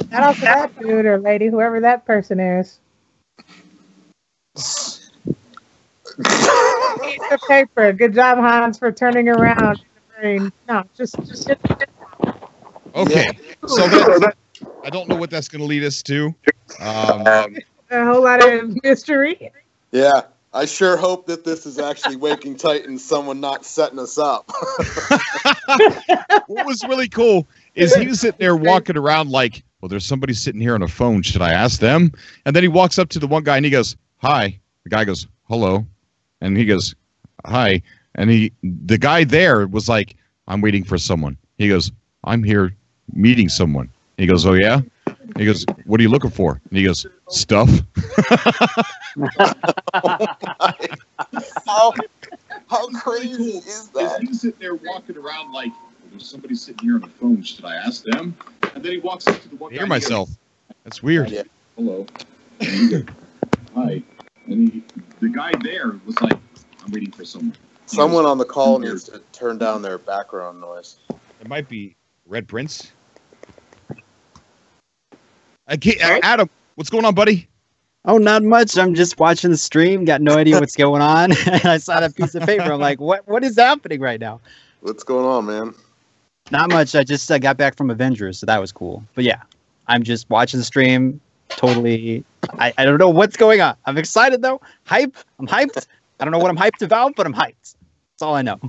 Shout out to that dude or lady, whoever that person is. Piece of paper. Good job, Hans, for turning around the brain. No, just Okay, so that, I don't know what that's going to lead us to. a whole lot of mystery. Yeah, I sure hope that this is actually Waking Titan, someone not setting us up. What was really cool is he was sitting there walking around like, well, there's somebody sitting here on a phone. Should I ask them? And then he walks up to the one guy and he goes, hi. The guy goes, hello. And he goes, hi. And the guy there was like, I'm waiting for someone. He goes, I'm here meeting someone. And he goes, oh, yeah? And he goes, what are you looking for? And he goes, stuff. How crazy is that? He was sitting there walking around like, there's somebody sitting here on the phone. Should I ask them? And then he walks up to the one guy. I hear myself. That's weird. Yeah. Hello. Hi. And the guy there was like, I'm waiting for someone. Someone on the call needs to turn down their background noise. It might be Red Prince. Adam, what's going on, buddy? Oh, not much. I'm just watching the stream. Got no idea what's going on. I saw that piece of paper. I'm like, what is happening right now? What's going on, man? Not much. I just got back from Avengers, so that was cool. But yeah, I'm just watching the stream. Totally. I don't know what's going on. I'm excited, though. Hype. I'm hyped. I don't know what I'm hyped about, but I'm hyped. That's all I know.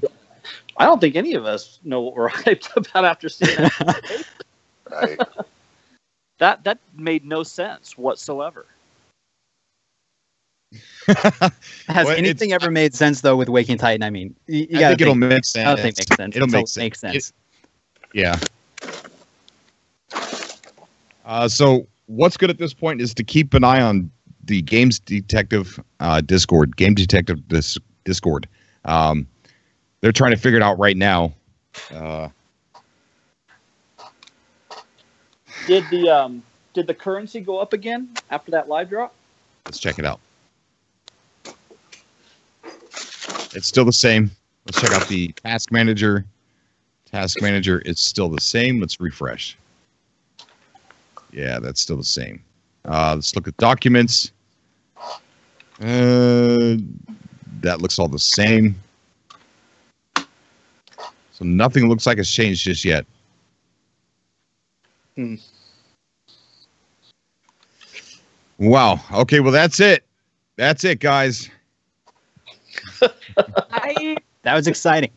I don't think any of us know what we're hyped about after seeing that. Right. That made no sense whatsoever. Has anything ever made sense though with Waking Titan? I mean, you I think it'll make sense. I don't think it makes sense. It'll make sense. Yeah. So what's good at this point is to keep an eye on the Games Detective Discord. Game Detective Discord. They're trying to figure it out right now. Did the currency go up again after that live drop? Let's check it out. It's still the same. Let's check out the task manager. Task manager is still the same. Let's refresh. Yeah, that's still the same. Let's look at documents. That looks all the same. So nothing looks like it's changed just yet. Wow. Okay, well, that's it. That's it, guys. That was exciting.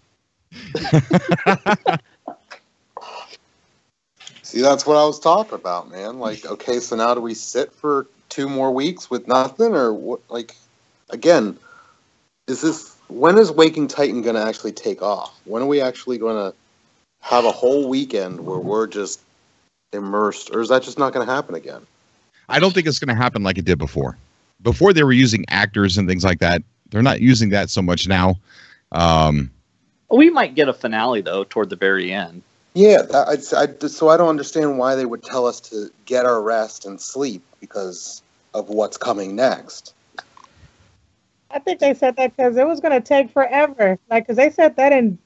See, that's what I was talking about, man. Like, okay, so now do we sit for 2 more weeks with nothing, or what? Like, again, when is Waking Titan going to actually take off? When are we actually going to have a whole weekend where we're just immersed, or is that just not going to happen again? I don't think it's going to happen like it did before. Before they were using actors and things like that. They're not using that so much now. We might get a finale though toward the very end. Yeah, so I don't understand why they would tell us to get our rest and sleep because of what's coming next. I think they said that because it was going to take forever. Like, because they said that in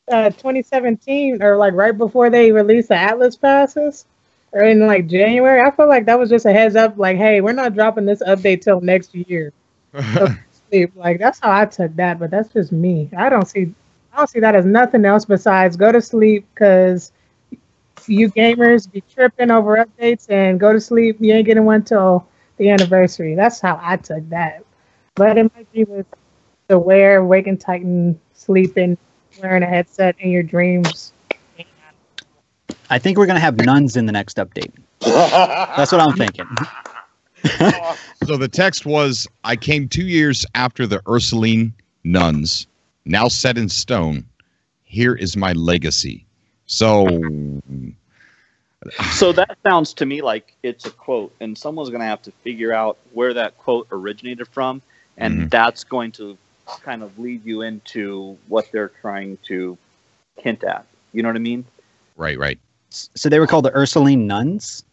2017 or like right before they released the Atlas passes or in like January. I feel like that was just a heads up. Like, hey, we're not dropping this update till next year. So sleep. Like, that's how I took that, but that's just me. I don't see that as nothing else besides go to sleep because you gamers be tripping over updates and go to sleep. You ain't getting one till the anniversary. That's how I took that. But it might be with the WARE, Waking Titan, sleeping, wearing a headset in your dreams. I think we're going to have nuns in the next update. That's what I'm thinking. So the text was, I came 2 years after the Ursuline nuns, now set in stone. Here is my legacy. So that sounds to me like it's a quote, and someone's going to have to figure out where that quote originated from, and that's going to kind of lead you into what they're trying to hint at. You know what I mean? Right. So they were called the Ursuline nuns?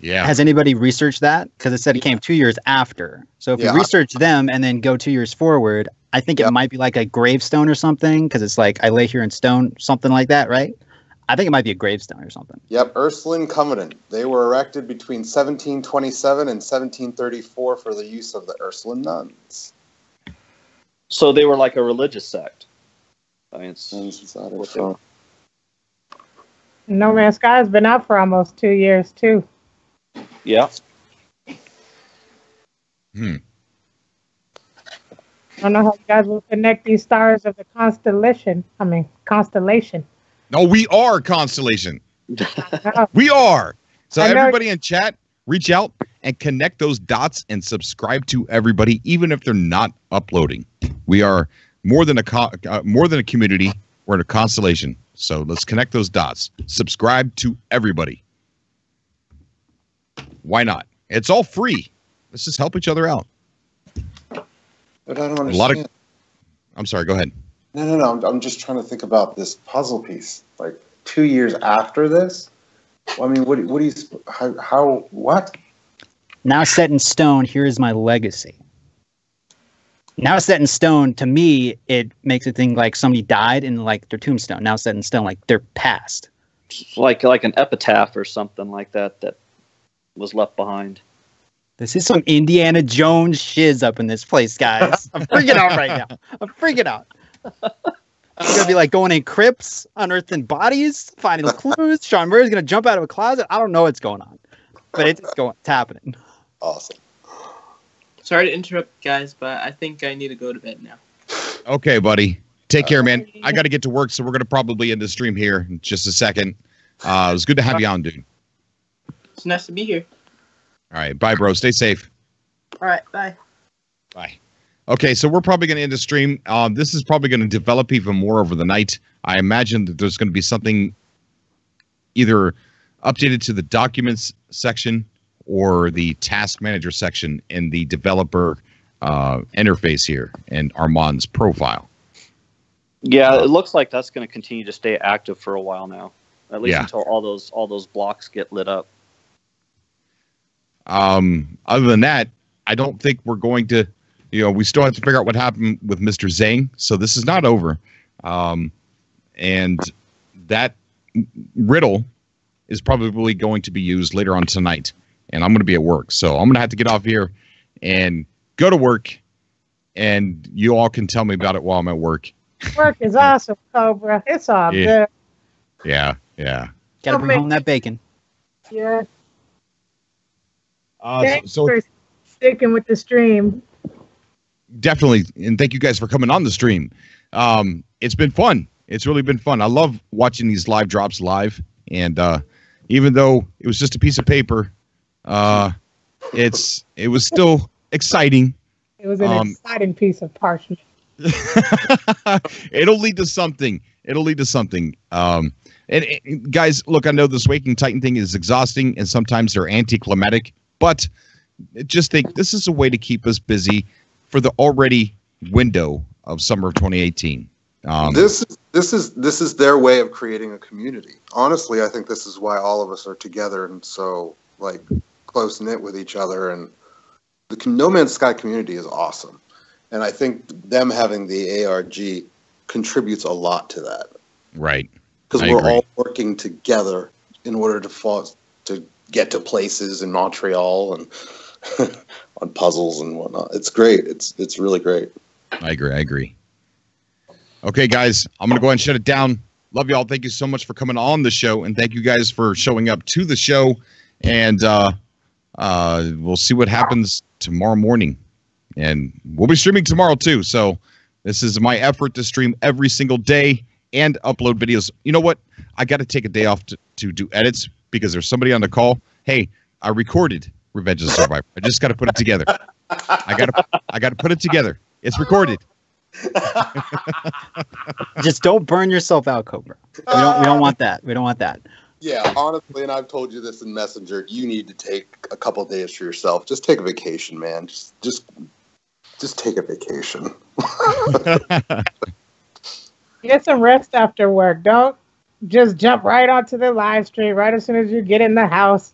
Yeah. Has anybody researched that? Because it said it came 2 years after. So if you research them and then go 2 years forward, I think it might be like a gravestone or something, because it's like, I lay here in stone, something like that, right? I think it might be a gravestone or something. Yep, Ursuline Covenant. They were erected between 1727 and 1734 for the use of the Ursuline nuns. So they were like a religious sect. I mean, No Man's Sky has been out for almost 2 years, too. Yeah. I don't know how you guys will connect these stars of the constellation. No, we are Constellation. We are. So everybody in chat, reach out and connect those dots and subscribe to everybody, even if they're not uploading. We are more than a community. We're in a constellation. So let's connect those dots. Subscribe to everybody. Why not? It's all free. Let's just help each other out. But I don't understand. I'm sorry. Go ahead. No. I'm just trying to think about this puzzle piece. Like 2 years after this. Well, I mean, what do you? How? What? Now set in stone. Here is my legacy. Now set in stone. To me, it makes it think like somebody died in like their tombstone. Now set in stone, like they're past. Like an epitaph or something like that was left behind. This is some Indiana Jones shiz up in this place, guys. I'm freaking out right now. I'm freaking out. I'm going to be like going in crypts, unearthing bodies, finding clues. Sean Murray's going to jump out of a closet. I don't know what's going on, but it's happening. Awesome. Sorry to interrupt, guys, but I think I need to go to bed now. Okay, buddy. Take care, man. I got to get to work, so we're going to probably end the stream here in just a second. It was good to have you on, dude. It's nice to be here. All right. Bye, bro. Stay safe. All right. Bye. Bye. Okay, so we're probably going to end the stream. This is probably going to develop even more over the night. I imagine that there's going to be something either updated to the documents section or the task manager section in the developer interface here and Armand's profile. Yeah, it looks like that's going to continue to stay active for a while now, at least until all those blocks get lit up. Other than that, I don't think we're going to, we still have to figure out what happened with Mr. Zhang. So this is not over. And that riddle is probably going to be used later on tonight, and I'm going to be at work. So I'm going to have to get off here and go to work, and you all can tell me about it while I'm at work. Work is awesome, Cobra. It's all good. Yeah. Gotta bring home that bacon. Yeah. Thanks for sticking with the stream. Definitely, and thank you guys for coming on the stream. It's been fun. It's really been fun. I love watching these live drops live, and even though it was just a piece of paper, it was still exciting. It was an exciting piece of parchment. It'll lead to something. And guys, look, I know this Waking Titan thing is exhausting, and sometimes they're anticlimactic, but just think this is a way to keep us busy for the already window of summer of 2018. This is their way of creating a community. Honestly, I think this is why all of us are together and so like close knit with each other. And the No Man's Sky community is awesome, and I think them having the ARG contributes a lot to that. Right. Because we're all working together in order to get to places in Montreal and on puzzles and whatnot. It's great. It's really great. I agree. Okay, guys, I'm going to go ahead and shut it down. Love y'all. Thank you so much for coming on the show, and thank you guys for showing up to the show. And we'll see what happens tomorrow morning. And we'll be streaming tomorrow, too. So this is my effort to stream every single day and upload videos. You know what? I got to take a day off to do edits because there's somebody on the call. Hey, I recorded Revenge of the Survivor. I just got to put it together. I got to put it together. It's recorded. Just don't burn yourself out, Cobra. We don't want that. We don't want that. Yeah, honestly, and I've told you this in Messenger, you need to take a couple of days for yourself. Just take a vacation, man. Just take a vacation. Get some rest after work. Don't just jump right onto the live stream right as soon as you get in the house.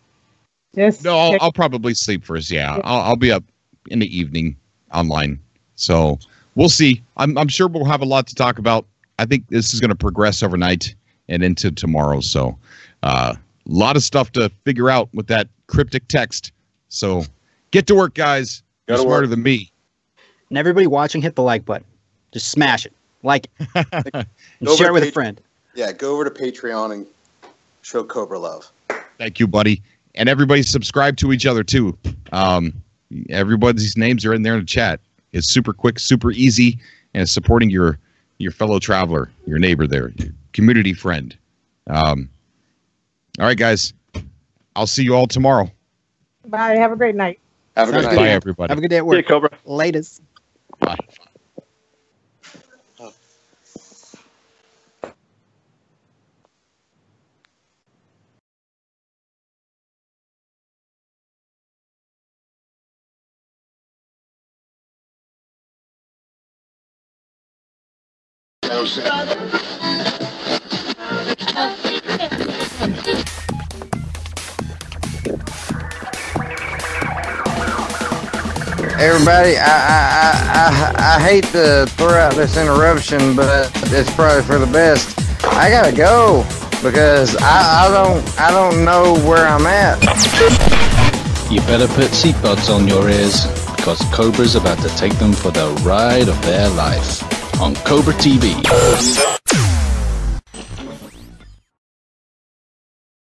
I'll probably sleep first. Yeah, I'll be up in the evening online. So we'll see. I'm sure we'll have a lot to talk about. I think this is going to progress overnight and into tomorrow. So a lot of stuff to figure out with that cryptic text. So get to work, guys. You're smarter than me. And everybody watching, hit the like button. Just smash it. Like it. And share it with a friend. Yeah, go over to Patreon and show Cobra love. Thank you, buddy. And everybody subscribe to each other, too. Everybody's names are in there in the chat. It's super quick, super easy, and it's supporting your fellow traveler, your neighbor there, your community friend. All right, guys. I'll see you all tomorrow. Bye. Have a great night. Have a good night. Bye, everybody. Have a good day at work. See you, Cobra. Latest. Bye. Everybody, I hate to throw out this interruption, but it's probably for the best. I gotta go because I don't know where I'm at. You better put seatbelts on your ears because Cobra's about to take them for the ride of their life on Cobra TV.